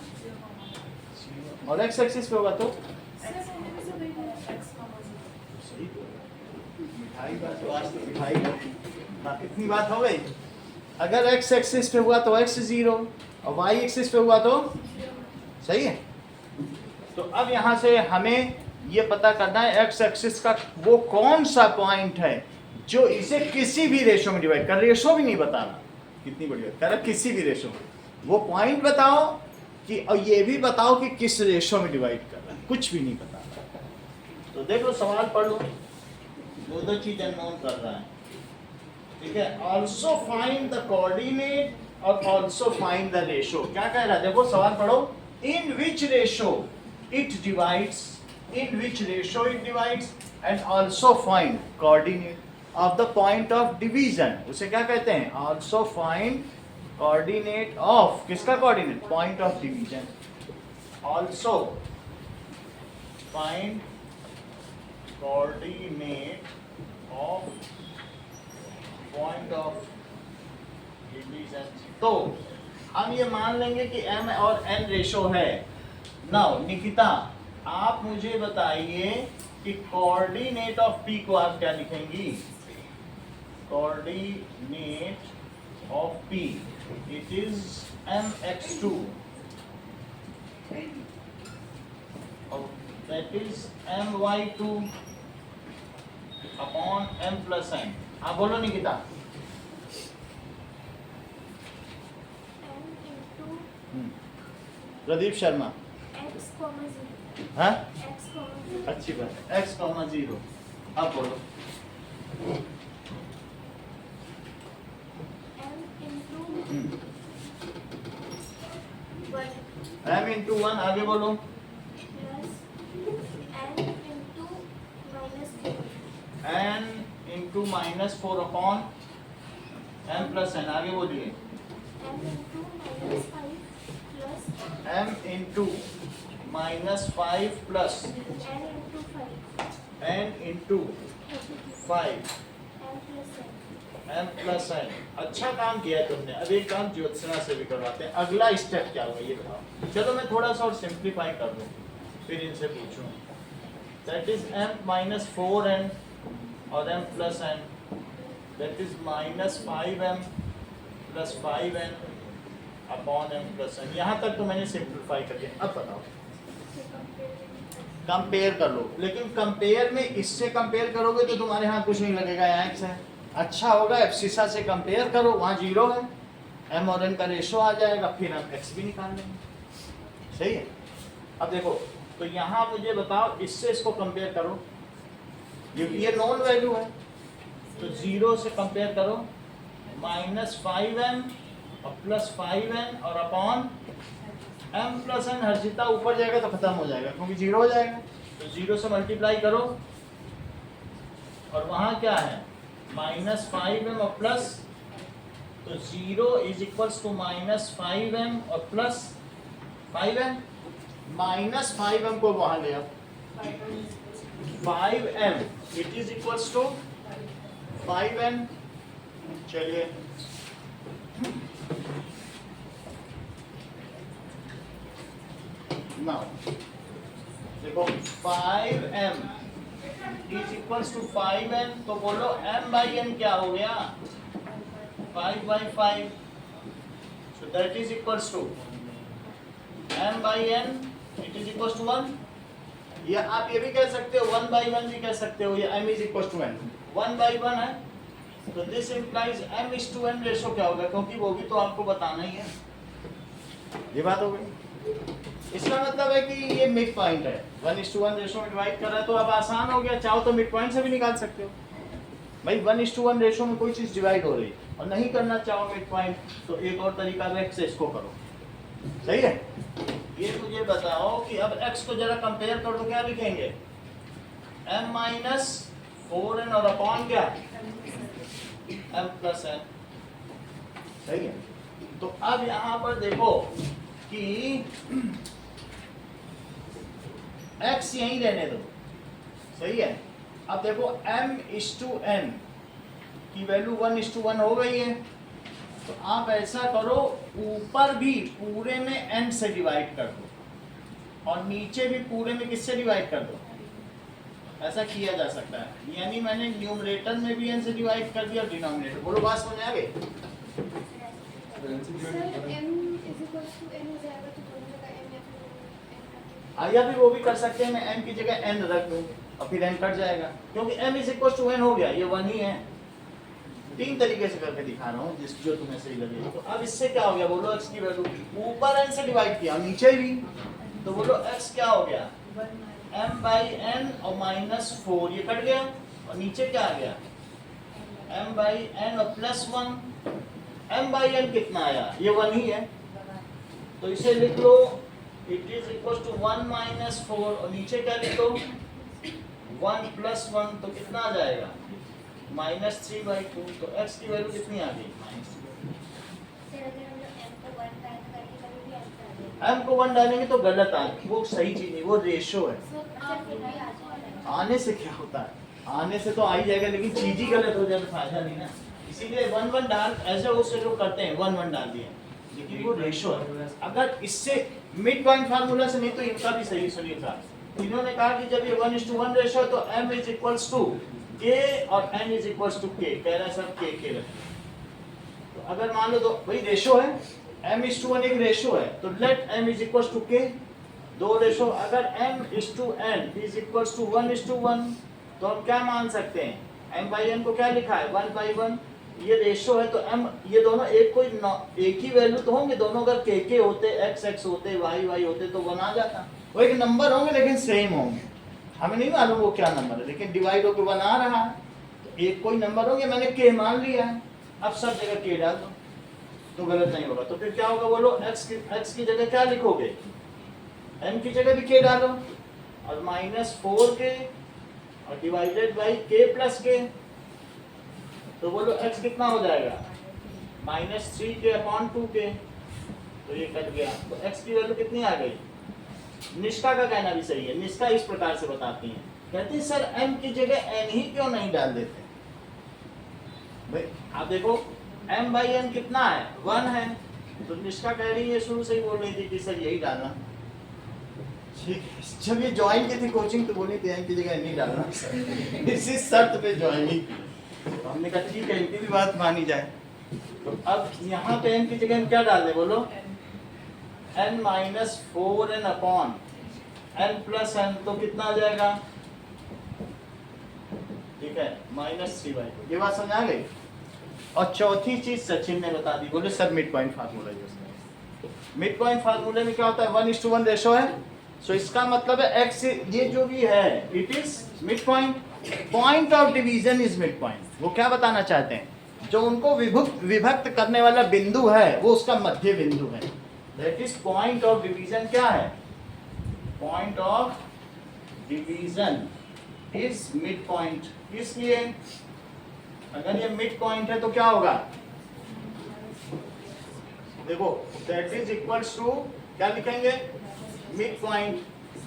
और एक्स एक्सिस पे होगा तो सही, मिठाई बात तो आज तो मिठाई बात, कितनी बात हो गई। अगर एक्स एक्सिस पे हुआ तो x 0 और वाई एक्सिस पे हुआ तो सही है। तो अब यहाँ से हमें ये पता करना है एक्स एक्सिस का वो कौन सा पॉइंट है जो इसे किसी भी रेशो में डिवाइड कर, रेशो भी नहीं बताना, कितनी बढ़िया कह रहा, किसी भी रेशो में वो पॉइंट बताओ कि, और ये भी बताओ कि किस रेशो में डिवाइड कर रहा है, कुछ भी नहीं बताना। तो देख लो, सवाल पढ़ लो, दो चीजें नोट कर रहा है, ठीक है। ऑल्सो फाइंड द कोऑर्डिनेट और ऑल्सो फाइंड द रेशो। क्या कह रहा है, देखो सवाल पढ़ो, in which ratio it divides, in which ratio it divides and also find coordinate of the point of division. उसे क्या कहते हैं, ऑल्सो फाइंड कोऑर्डिनेट ऑफ, किसका coordinate, point of division. Also find coordinate of point of division. तो हम ये मान लेंगे कि m और n रेशो है। नाउ निकिता, आप मुझे बताइए कि कोऑर्डिनेट ऑफ p को आप क्या लिखेंगी, coordinate of p, it is mx2 that is my2 upon m plus n। हाँ बोलो निकिता। प्रदीप शर्मा, हाँ अच्छी बात, x, 0। आप बोलो। m into 1, आगे बोलो। n into -4 upon m plus n, आगे बोलिए। m into -5 plus n into 5 m plus n। अच्छा काम किया तुमने। अब एक काम ज्योत्सना से भी करवाते हैं। अगला स्टेप क्या होगा ये बताओ। चलो मैं थोड़ा सा और सिंप्लीफाई कर दूं, फिर इनसे पूछूं। That is m minus 4n और m plus n, that is -5m plus 5n upon m plus n। यहाँ तक तो मैंने सिंप्लीफाई कर दिया। अब बताओ, कंपेयर कर लो, लेकिन कंपेयर में इससे कंपेयर करोगे तो तुम्हारे यहाँ कुछ नहीं लगेगा, x है। अच्छा होगा एब्सिसा से कंपेयर करो, वहाँ 0 है, m और n का रेशो आ जाएगा, फिर हम x भी निकाल लेंगे, सही है। अब देखो, तो यहाँ मुझे बताओ, इससे इसको कंपेयर करो, ये नॉन वैल्यू है, तो 0 से कंपेयर करो, -5m और +5n और upon m plus n। Harshita ऊपर जाएगा तो खत्म हो जाएगा, क्योंकि 0 हो जाएगा, तो 0 से मल्टीप्लाई करो, और वहाँ क्या है, -5m और प्लस, तो 0 इज इक्वल्स टू -5m और प्लस 5m। -5m को वहाँ ले आओ, 5m it is equals to 5n। चलिए नाउ देखो 5m is equals to 5n, तो बोलो m बाई n क्या हो गया 5/5, so that is equals to m by n, it is equals to 1, या आप ये भी कह सकते हो 1/1 भी कह सकते हो, या m is equals to n 1/1 है, तो this implies m is to n ratio क्या होगा, क्योंकि वो भी तो आपको बताना ही है, ये बात हो गई। इसका मतलब है कि ये मिड पॉइंट है, 1:1 रेशो में डिवाइड कर रहा है, तो अब आसान हो गया, चाहो तो मिड पॉइंट से भी निकाल सकते हो भाई, 1:1 रेशो में कोई चीज डिवाइड हो रही और नहीं करना चाहो मिड पॉइंट, तो एक और तरीका है x से इसको करो, सही है। ये मुझे बताओ कि अब x को जरा कंपेयर कर दो, क्या लिखेंगे m-4n और अपॉन क्या m+n, सही है। तो अब यहाँ पर देखो कि x यहीं रहने दो, सही है। अब देखो m/n की वैल्यू 1:1 हो गई है, तो आप ऐसा करो ऊपर भी पूरे में n से डिवाइड कर दो और नीचे भी पूरे में किससे डिवाइड कर दो, ऐसा किया जा सकता है। यानी मैंने न्यूमरेटर में भी n से डिवाइड कर दिया और डिनोमिनेटर, बोलो बात समझ आ गई। या फिर वो भी कर सकते हैं, मैं m की जगह n रख दूं और फिर n कट जाएगा, क्योंकि m = n हो गया, ये 1 ही है। तीन तरीके से करके दिखा रहा हूँ, जिस जो तुम्हें सही लगे। तो अब इससे क्या हो गया, बोलो x की वैल्यू ऊपर n से डिवाइड किया नीचे भी, तो बोलो x क्या हो गया m/n और -4, ये कट गया और नीचे क्या आ गया m/n और +1, m/n कितना आया, ये 1 ही है, तो इसे लिख लो इट इज इक्वल टू 1 - 4 और नीचे क्या लिख लो 1 + 1, तो कितना आ जाएगा -3/2, तो x की वैल्यू कितनी आ गई m को 1 डालेंगे तो गलत आ गई, वो सही चीज नहीं, वो रेशो है। आने से क्या होता है, आने से तो आ ही जाएगा, लेकिन चीज ही गलत हो जाए तो फायदा नहीं ना, इसीलिए 1 डाल, ऐसे उससे जो करते हैं 1 डाल दिए, लेकिन वो रेशो है। अगर इससे मिड पॉइंट फार्मूला से नहीं तो इनका भी सही सुनिए था, इन्होंने कहा कि जब ये 1:1 रेशो है तो m = k और n = k, कह रहा है सब k रखें। तो अगर मान लो तो वही रेशो है, m:1 एक रेशो है, तो लेट m = k, दो रेशो। अगर m/n = 1:1, तो हम क्या मान सकते हैं, m/n को क्या लिखा है 1/1, ये रेशो है, तो m ये दोनों एक ही वैल्यू तो होंगे दोनों, अगर k होते x होते y होते तो 1 आ जाता, वो एक नंबर होंगे लेकिन सेम होंगे, हमें नहीं मालूम वो क्या नंबर है, लेकिन डिवाइड होकर 1 आ रहा है, तो एक कोई नंबर होंगे, मैंने k मान लिया है, अब सब जगह k डाल दो तो गलत नहीं होगा। तो फिर क्या होगा, बोलो x की जगह क्या लिखोगे, m की जगह भी k डालो और -4k और डिवाइडेड बाई k + k, तो बोलो x कितना हो जाएगा -3k/2k, तो ये कट गया, तो x की वैल्यू कितनी आ गई। निष्का का कहना भी सही है, निष्का इस प्रकार से बताती है, कहती है सर m की जगह n ही क्यों नहीं डाल देते भाई, आप देखो m/n कितना है 1 है, तो निष्का कह रही है, शुरू से ही बोल रही थी कि सर यही डालना, ठीक है। जब ये ज्वाइन की थी कोचिंग तो बोली थी m की जगह नहीं डालना, इसी शर्त पे ज्वाइनिंग, तो हमने कहा ठीक है इनकी भी बात मानी जाए। तो अब यहाँ पे n की जगह हम क्या डाल दें, बोलो n - 4n upon n + n, तो कितना आ जाएगा, ठीक है -3/2, ये बात समझ आ गई। और चौथी चीज सचिन ने बता दी, बोले sir mid point formula use करें। मिड पॉइंट फार्मूले में क्या होता है, 1:1 रेशो है, सो इसका मतलब है x ये जो भी है it is mid point, point of division is mid point. वो क्या बताना चाहते हैं, जो उनको विभक्त करने वाला बिंदु है वो उसका मध्य बिंदु है, that is point of division. क्या है, point of division is mid point. इसलिए अगर ये मिड पॉइंट है तो क्या होगा, देखो दैट इज इक्वल्स टू क्या लिखेंगे, मिड पॉइंट,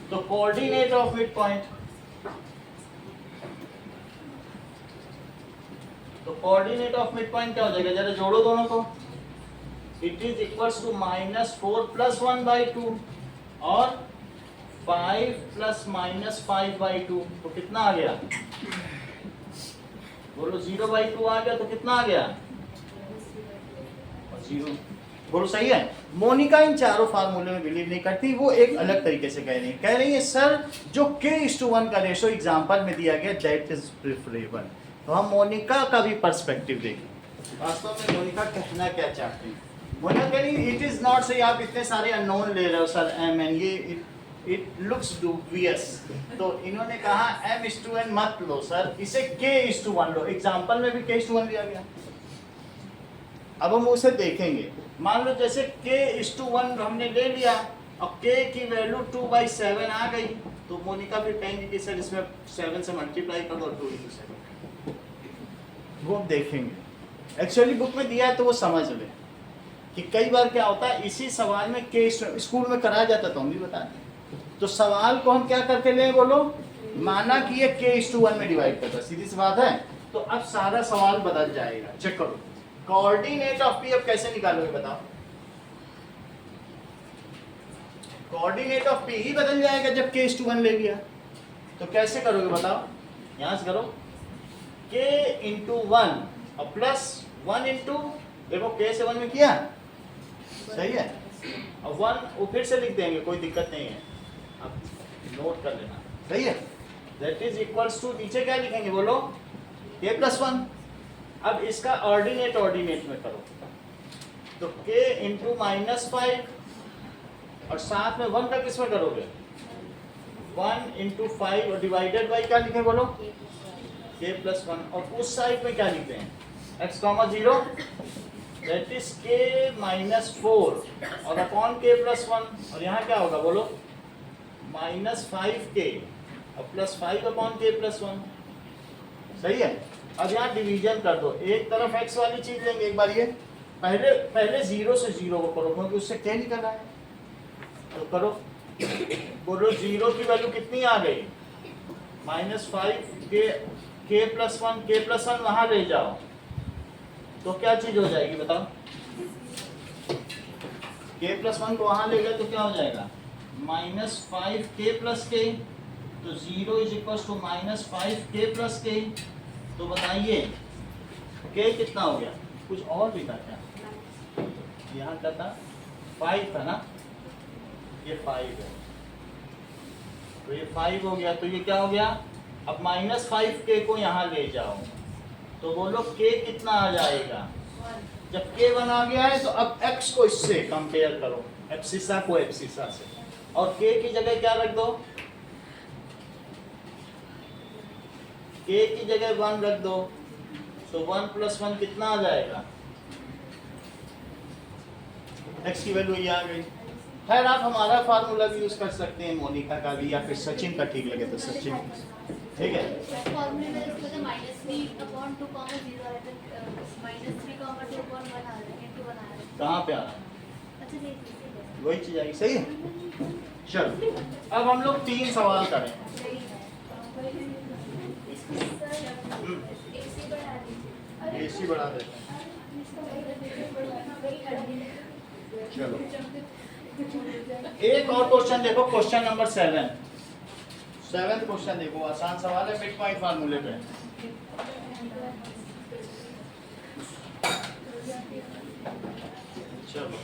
तो कोऑर्डिनेट ऑफ मिड पॉइंट, तो कोऑर्डिनेट ऑफ मिड पॉइंट क्या हो जाएगा, जरा जोड़ो दोनों को, इट इज इक्वल्स टू -4 + 1/2 और 5 प्लस माइनस 5/2 तो कितना आ गया? बोलो 0/2 आ गया तो कितना आ गया? 0। बोलो सही है। मोनिका इन चारों फार्मूले में बिलीव नहीं करती, वो एक अलग तरीके से कह रही है सर जो k:1 का रेशो एग्जांपल में दिया गया दैट इज प्रेफरेबल। तो हम मोनिका का भी पर्सपेक्टिव देखें वास्तव में मोनिका कहना क्या चाहती है। मोनिका कह रही इट इज नॉट से आप इतने सारे अननोन ले रहे हो सर m n, ये इट लुक्स डूबियस। तो इन्होंने कहा m:n मत लो सर, इसे k:1 लो। एग्जांपल में भी k:1 लिया गया। अब हम उसे देखेंगे। मान लो जैसे k:1 हमने ले लिया और k की वैल्यू 2/7 आ गई, तो मोनिका फिर कहेंगे कि सर इसमें 7 से मल्टीप्लाई कर दो 2/7। वो हम देखेंगे। एक्चुअली बुक में दिया है तो वो समझ ले कि कई बार क्या होता है इसी सवाल में k स्कूल में कराया जाता तो हम भी बताते हैं। तो सवाल को हम क्या करके लें बोलो, माना कि ये k:1 में डिवाइड करता, सीधी सी बात है। तो अब सारा सवाल बदल जाएगा। चेक करो कोऑर्डिनेट ऑफ p अब कैसे निकालोगे बताओ। कोऑर्डिनेट ऑफ p ही बदल जाएगा जब k:1 ले लिया। तो कैसे करोगे बताओ, यहां से करो k × 1 और प्लस 1 इंटू, देखो k से 1 में किया सही है। अब 1 वो फिर से लिख देंगे, कोई दिक्कत नहीं है, अब नोट कर लेना सही है। दैट इज इक्वल्स टू नीचे क्या लिखेंगे बोलो k+1। अब इसका ऑर्डिनेट में करो तो k × -5 और साथ में 1 का किस में करोगे 1 × 5 और डिवाइडेड बाई क्या लिखें बोलो k+1। और उस साइड में क्या लिखते हैं x, 0 दैट इज k-4 और अपॉन k+1। और यहाँ क्या होगा बोलो -5k और +5 अपॉन k+1। सही है। अब यहाँ डिवीजन कर दो, एक तरफ x वाली चीज लेंगे एक बार, ये पहले 0 से 0 को करो क्योंकि उससे क्या निकल रहा है। तो करो बोलो 0 की वैल्यू कितनी आ गई -5 k+1 वहां ले जाओ तो क्या चीज हो जाएगी बताओ। k+1 को वहां ले गए तो क्या हो जाएगा -5k+k। तो 0 = -5k+k। तो बताइए k कितना हो गया, कुछ और भी था क्या, यहाँ का था 5 था ना, ये 5 है तो ये 5 हो गया। तो ये क्या हो गया, अब -5k को यहाँ ले जाओ तो बोलो k कितना आ जाएगा। जब k 1 आ गया है तो अब x को इससे कंपेयर करो, एब्सिसा को एब्सिसा से, और k की जगह क्या रख दो, k की जगह 1 रख दो तो 1 + 1 कितना आ जाएगा, x की वैल्यू ये आ गई। खैर आप हमारा फार्मूला भी यूज कर सकते हैं, मोनिका का भी, या फिर सचिन का ठीक लगे तो सचिन, ठीक है। फॉर्मूले में इसको तो -3/2, 0 है तो -3/2 1 आ रहा है, into 1 आ रहा है। कहाँ पे आ रहा है, अच्छा नहीं वही चीज आएगी। सही है। चलो अब हम लोग 3 सवाल करें। AC बढ़ा देते हैं। चलो एक और क्वेश्चन देखो, क्वेश्चन नंबर 7 क्वेश्चन देखो, आसान सवाल है, मिड पॉइंट फार्मूले पे। चलो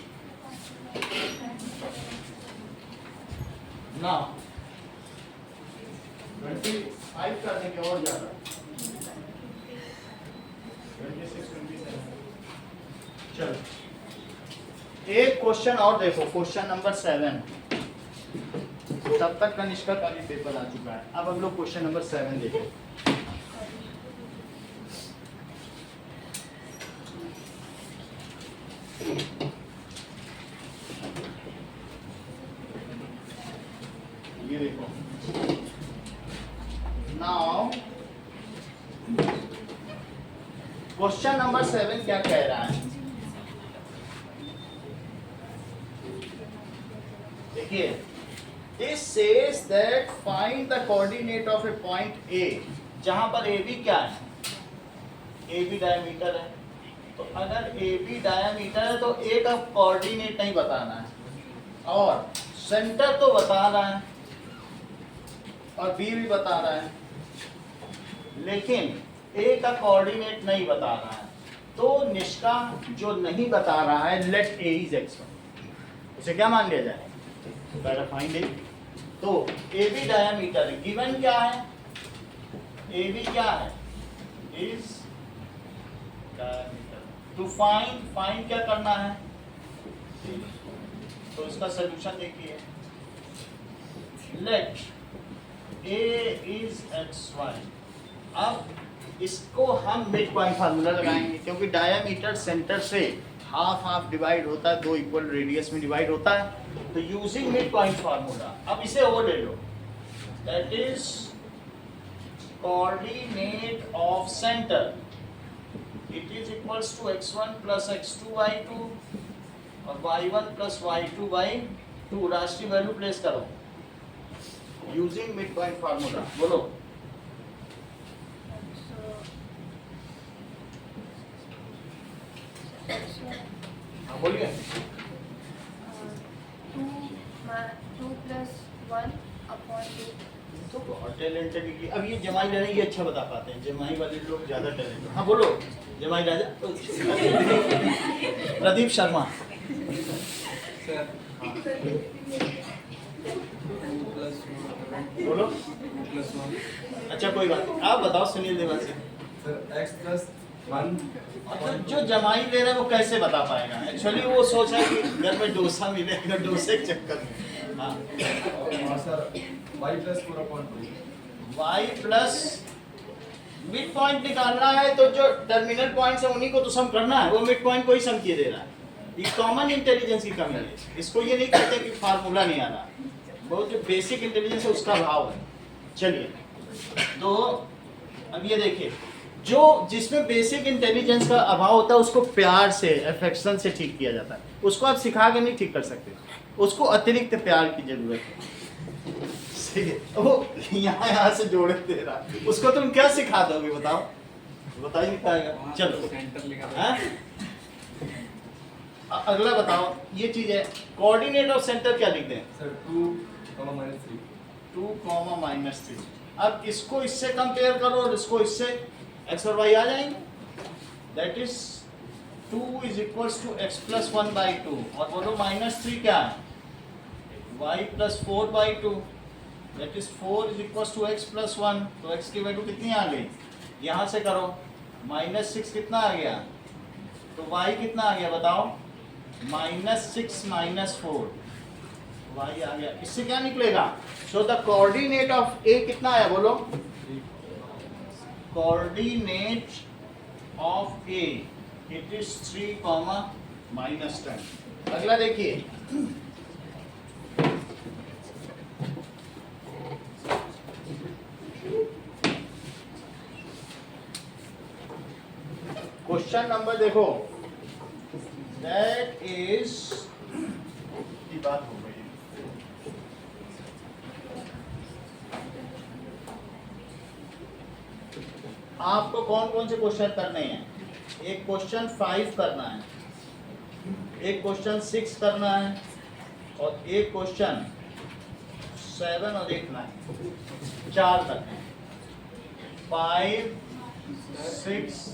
ना 25 कर देंगे और ज्यादा 26, 27। चलो एक क्वेश्चन और देखो, क्वेश्चन नंबर 7। तब तक कनिष्का का भी पेपर आ चुका है। अब हम लोग क्वेश्चन नंबर 7 देखो। ये देखो नाउ क्वेश्चन नंबर 7 क्या कह रहा है, देखिए this says that find the coordinate of A point A, जहां पर AB क्या है, AB डायमीटर है। तो अगर AB डायमीटर है तो A का कोऑर्डिनेट नहीं बताना है और सेंटर तो बता रहा है। और बी भी बता रहा है, लेकिन ए का कोऑर्डिनेट नहीं बता रहा है। तो निष्का जो नहीं बता रहा है, लेट ए इज x1, उसे क्या मान लिया जाए? Better find it. तो ए बी डायमीटर गिवन क्या है? ए बी क्या है? Is diameter. टू फाइंड क्या करना है? तो इसका सोल्यूशन देखिए, लेट ए इज x1। अब इसको हम मिड पॉइंट फार्मूला लगाएंगे, क्योंकि डायमीटर सेंटर से हाफ हाफ डिवाइड होता है, दो इक्वल रेडियस में डिवाइड होता है। तो यूजिंग मिड पॉइंट फार्मूला, अब इसे वो ले लो, that is coordinate of centre, it is equals to x1 plus x2 by 2 और y1 प्लस y2 बाई 2। राष्ट्रीय वैल्यू प्लेस करो यूजिंग मिड पॉइंट फार्मूला। बोलो। हाँ बोलिए। 2 प्लस 1 अपॉन 2। तो बहुत टैलेंटेड है। अब ये जमाई राजा ये अच्छा बता पाते हैं, जमाई वाले लोग ज्यादा टैलेंटेड। हाँ बोलो जमाई राजा। प्रदीप शर्मा। सर बोलो। 2+1 अच्छा कोई बात नहीं, आप बताओ Sunil Dewasi. Sir x plus 1 तो जो जमाई दे रहा है वो कैसे बता पाएगा? एक्चुअली वो सोच रहा है कि घर में डोसा मिलेगा, डोसे के चक्कर में। हाँ और sir y plus 4/2। y plus mid point निकालना है, तो जो टर्मिनल पॉइंट्स है उन्हीं को तो सम करना है, वो मिड पॉइंट को ही सम किए दे रहा है। ये कॉमन इंटेलिजेंस की कमी है, इसको ये नहीं कहते कि फार्मूला नहीं आना, बहुत जो बेसिक इंटेलिजेंस है उसका अभाव है। चलिए तो अब ये देखिए, जो जिसमें बेसिक इंटेलिजेंस का अभाव होता है उसको प्यार से, अफेक्शन से ठीक किया जाता है। उसको आप सिखा के नहीं ठीक कर सकते, उसको अतिरिक्त प्यार की जरूरत है। सही है, वो यहाँ से जोड़े दे रहा है, उसको तुम क्या सिखा दोगे? बताओ, बता ही नहीं पाएगा। चलो सेंटर लिखा हाँ? अगला बताओ, ये चीज है कोऑर्डिनेट ऑफ सेंटर क्या लिखते हैं? सर 2, -3। 2, अब इसको इससे कंपेयर करो और इसको इससे, x और y आ जाएंगे। That is 2 is equals to x plus 1/2 और बोलो -3 क्या है? y plus 4/2। That is 4 is equals to x plus 1। तो x की वैल्यू कितनी आ गई? यहाँ से करो, -6 कितना आ गया? तो y कितना आ गया बताओ? -6 - 4 y आ गया। इससे क्या निकलेगा? So the coordinate of a कितना आया बोलो? Coordinate of a it is 3, -10। अगला देखिए, क्वेश्चन नंबर देखो, दैट इज की बात हो गई। आपको कौन कौन से क्वेश्चन करने हैं? एक क्वेश्चन 5 करना है, एक क्वेश्चन 6 करना है और एक क्वेश्चन 7 और एक 9, 4 तक है। 5, 6,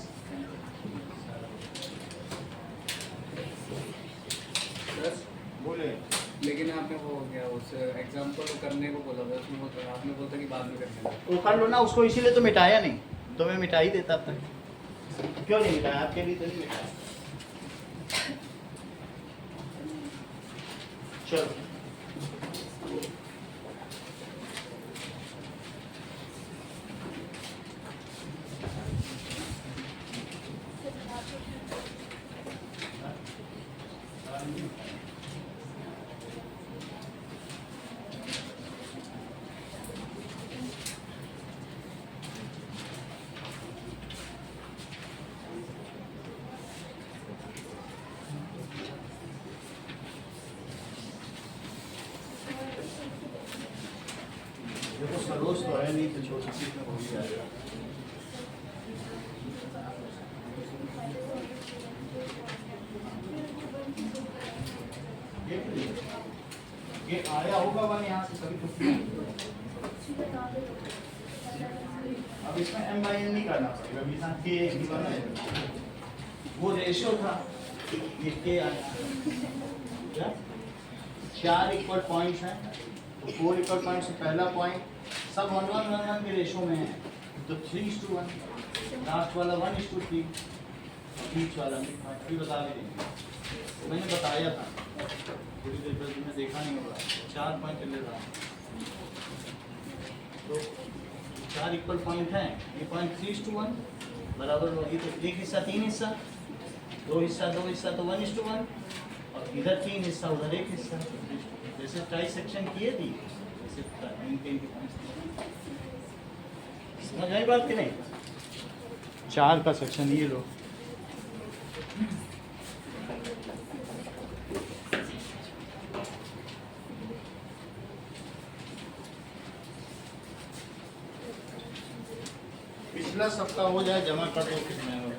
बोले। लेकिन आपने वो हो गया उस एग्जाम्पल करने को बोला था, उसमें बोलता आपने बोलता कि बाद में करने का। वो कर लो ना, उसको इसीलिए तो मिटाया नहीं, तो मैं मिटा ही देता था। क्यों नहीं मिटाया? आपके लिए तो नहीं मिटाया। चलो देखो सरोज तो है नहीं, तो छोटी सी में हो ही जाएगा। ये आया होगा वहाँ यहाँ से सभी कुछ अब इसमें m by n नहीं करना पड़ेगा, अभी यहाँ k गिवन है, वो रेशियो था, ये k आया, क्या 4 इक्वल पॉइंट्स हैं, तो 4 इक्वल पॉइंट्स से पहला पॉइंट सब 1 1 1 1 के रेशियो में है, तो 3:1, लास्ट वाला 1:3, बीच वाला भी बता देंगे, मैंने बताया था थोड़ी देर पहले, तुमने देखा नहीं होगा, 4 पॉइंट ले रहा हूँ, तो 4 इक्वल पॉइंट हैं, ये पॉइंट 3:1 बराबर होगी, तो एक हिस्सा 3 हिस्सा, 2 हिस्सा 2 हिस्सा, तो 1:1, और इधर 3 हिस्सा उधर 1 हिस्सा, जैसे ट्राई सेक्शन किए थी वैसे समझ आई बात कि नहीं? 4 का सेक्शन ये लो, पिछला सप्ताह हो जाए, जमा कर दो कितने हो।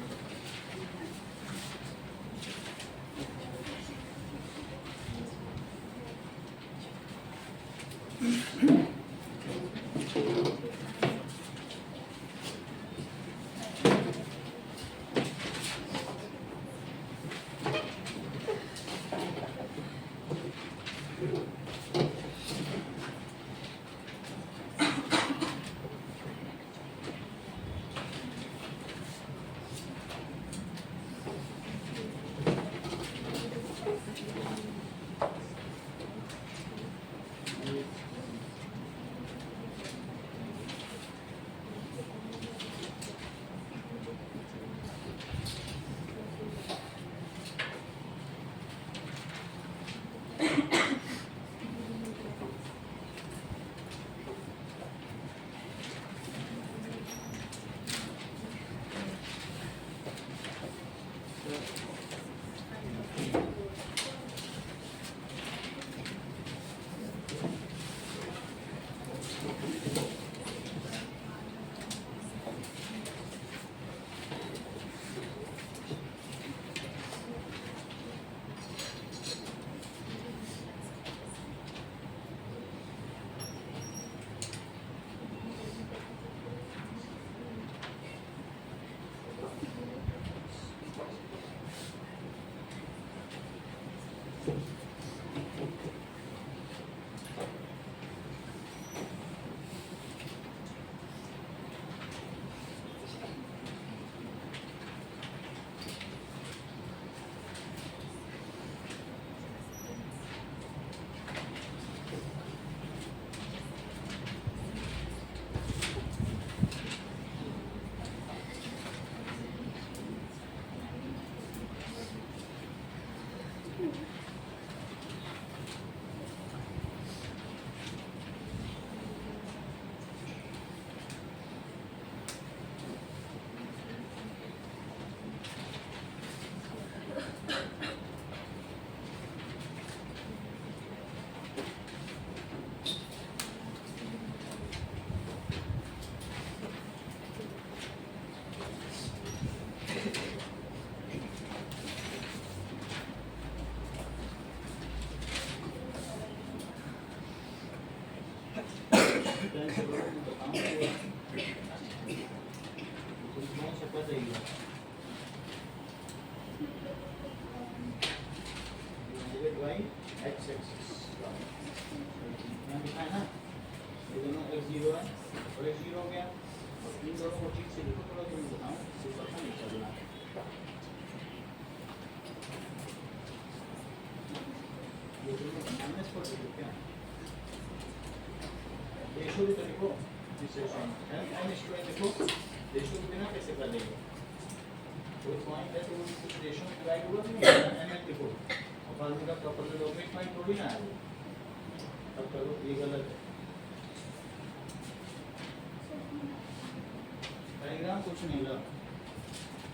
कुछ नहीं लगा,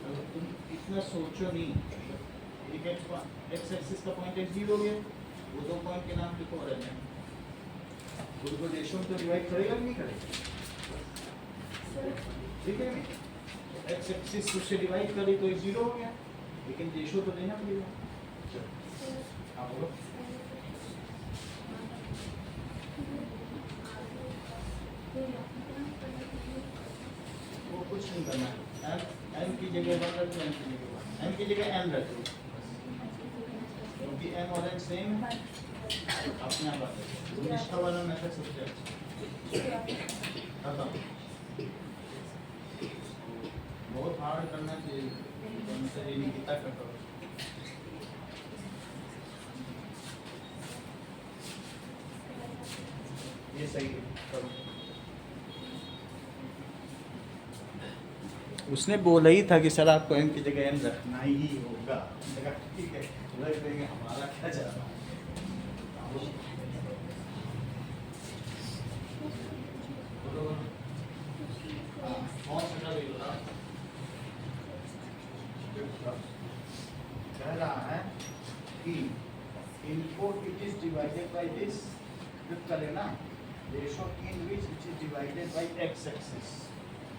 अगर तुम इतना सोचो नहीं, एक्स एक्सिस का पॉइंट x0 हो गया, वो 2 पॉइंट के नाम लिखो और उनको रेशियो तो डिवाइड करेगा नहीं करेगा, ठीक है नहीं? एक्स एक्सिस उससे डिवाइड करे तो x0 हो गया, लेकिन रेशियो तो देना पड़ेगा। हाँ बोलो। की जगह एम रख दो क्योंकि एम और एन सेम है अपने आप आते हैं। निष्ठा वाला मेथड सबसे अच्छा खत्म। बहुत हार्ड करना चाहिए तो मैं ये नहीं कितना करता हूँ। ये सही है करो। उसने बोला ही था कि सर आपको एम की जगह एम रखना ही होगा। मैंने कहा ठीक है रख देंगे, हमारा क्या जा रहा है। हाँ, कौन सा था ये बताओ? कह रहा है कि input it is divided by this, करें ना ratio in which it is divided by X axis.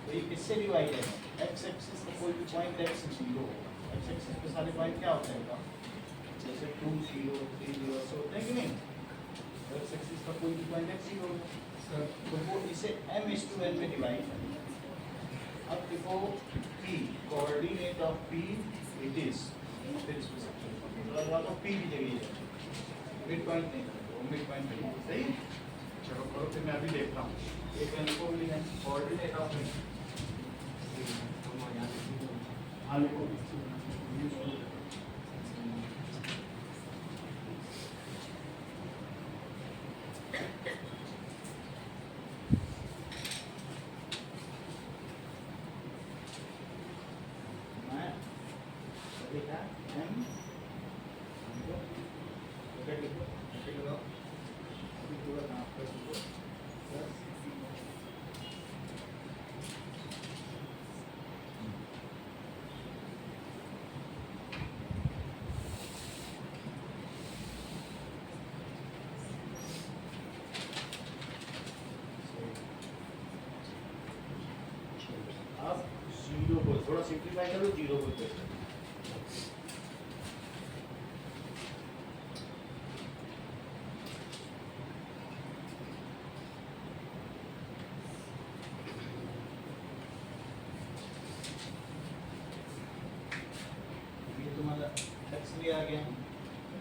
तो ये किससे डिवाइडेड है? एक्स एक्सिस का कोई भी पॉइंट एक्स 0 होगा। एक्स एक्सिस पे सारे पॉइंट क्या होते हैं? जैसे 2 0 3 0 ऐसे होते हैं कि नहीं? एक्स एक्सिस का कोई भी पॉइंट एक्स 0 होगा, तो वो इसे m/n में डिवाइड करें। अब देखो p coordinate of p it is, फिर इसको सबसे तो p की जगह है मिड पॉइंट नहीं, वो मिड पॉइंट नहीं सही। चलो करो फिर मैं अभी देखता हूँ। एक n को भी कोऑर्डिनेट ऑफ आलू को थोड़ा सिंप्लीफाई करो, 0 को देखो। ये तुम्हारा एक्स भी आ गया,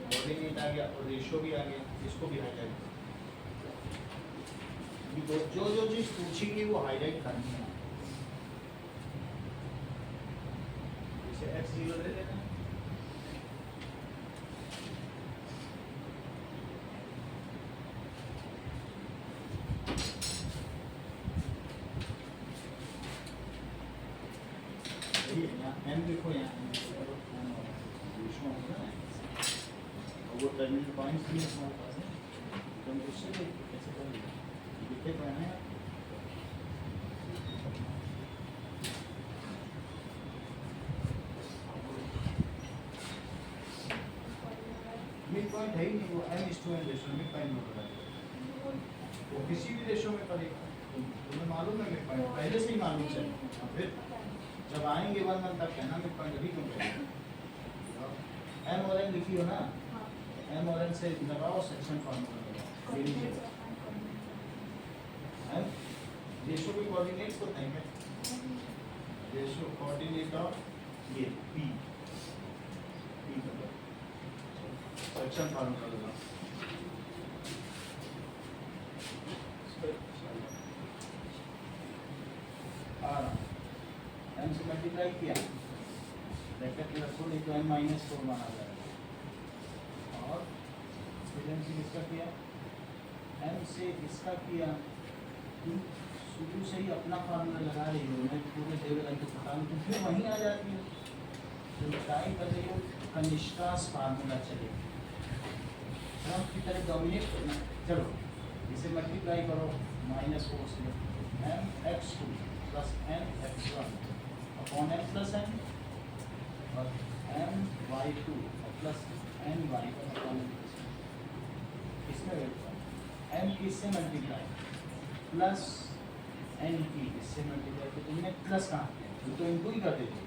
कोऑर्डिनेट आ गया और रेशियो भी आ गया, इसको भी हाईलाइट करो। जो जो चीज पूछेगी वो हाईलाइट करनी है। x0 दे देना, m देखो यहाँ वो टर्मिनल पॉइंट्स भी हमारे पास है, तो हम उससे कैसे करेंगे लिखे तो है। मिड पॉइंट है ही नहीं, वो m/n रेशियो मिड पॉइंट में होता है, वो किसी भी रेशियो में करेगा। तुम्हें मालूम है मिड पॉइंट पहले से ही मालूम है, फिर जब आएंगे 1 मंथ तक कहना मिड पॉइंट अभी क्यों करेंगे। m और n लिखी हो ना, m और n से लगाओ सेक्शन फार्मूला लगाओ, रेशियो के कोऑर्डिनेट्स होते हैं क्या? रेशियो कोऑर्डिनेट ऑफ ये p सेक्शन फार्मूला लगाओ। m से मल्टीप्लाई किया, ब्रैकेट में रखो, नहीं तो m-4 माना जाएगा। और फिर m से किसका किया? m से इसका किया। तुम शुरू से ही अपना फार्मूला लगा रही हो, मैं पूरे देव रंग को पता नहीं, फिर वहीं आ जाती है। तो ट्राई कर रही हो कनिष्कास फार्मूला चलेगा की तरह डोमिनेट करना। चलो इसे मल्टीप्लाई करो, -4 से m(x2) + m(x1) upon m + n और m(y2) + n(y1) अपॉन इसमें m की इससे मल्टीप्लाई प्लस n की इससे मल्टीप्लाई, तो तुमने प्लस कहाँ किया? तो इनको ही कर देते,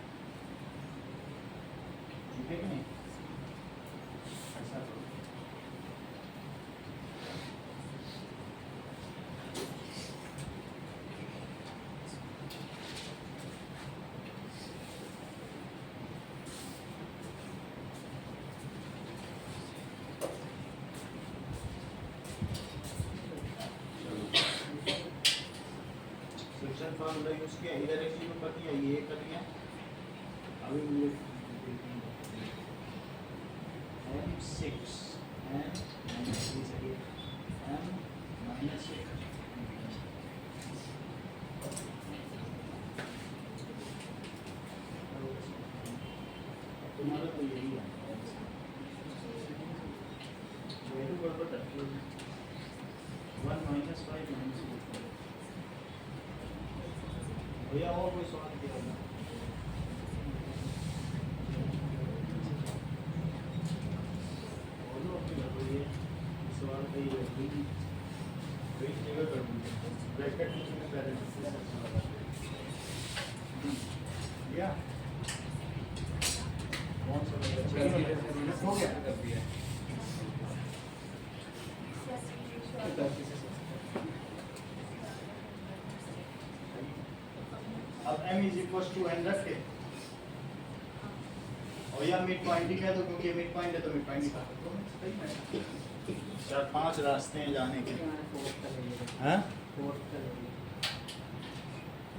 ठीक है कि नहीं? ऐसा करो। फार्मूला यूज किया, इधर एक चीज कर दिया, ये कर दिया। अभी मुझे M6 M minus 6 again M minus 6 तुम्हारा तो यही है वैल्यू गड़बड़ रखी है 1 minus 5 minus 4 भैया और कोई सवाल किया होगा बोलो अपनी गड़बड़ी है सवाल का ये है कई जगह गड़बड़ी है ब्रैकेट में पहले या कौन सा हो गया कर दिया अब m is equal to n रख के और या मिड पॉइंट ही कह दो क्योंकि मिड पॉइंट है तो मिड पॉइंट निकाल दो सही है। 4-5 रास्ते हैं जाने के। फोर्थ का ले लिया हैं फोर्थ का ले लिया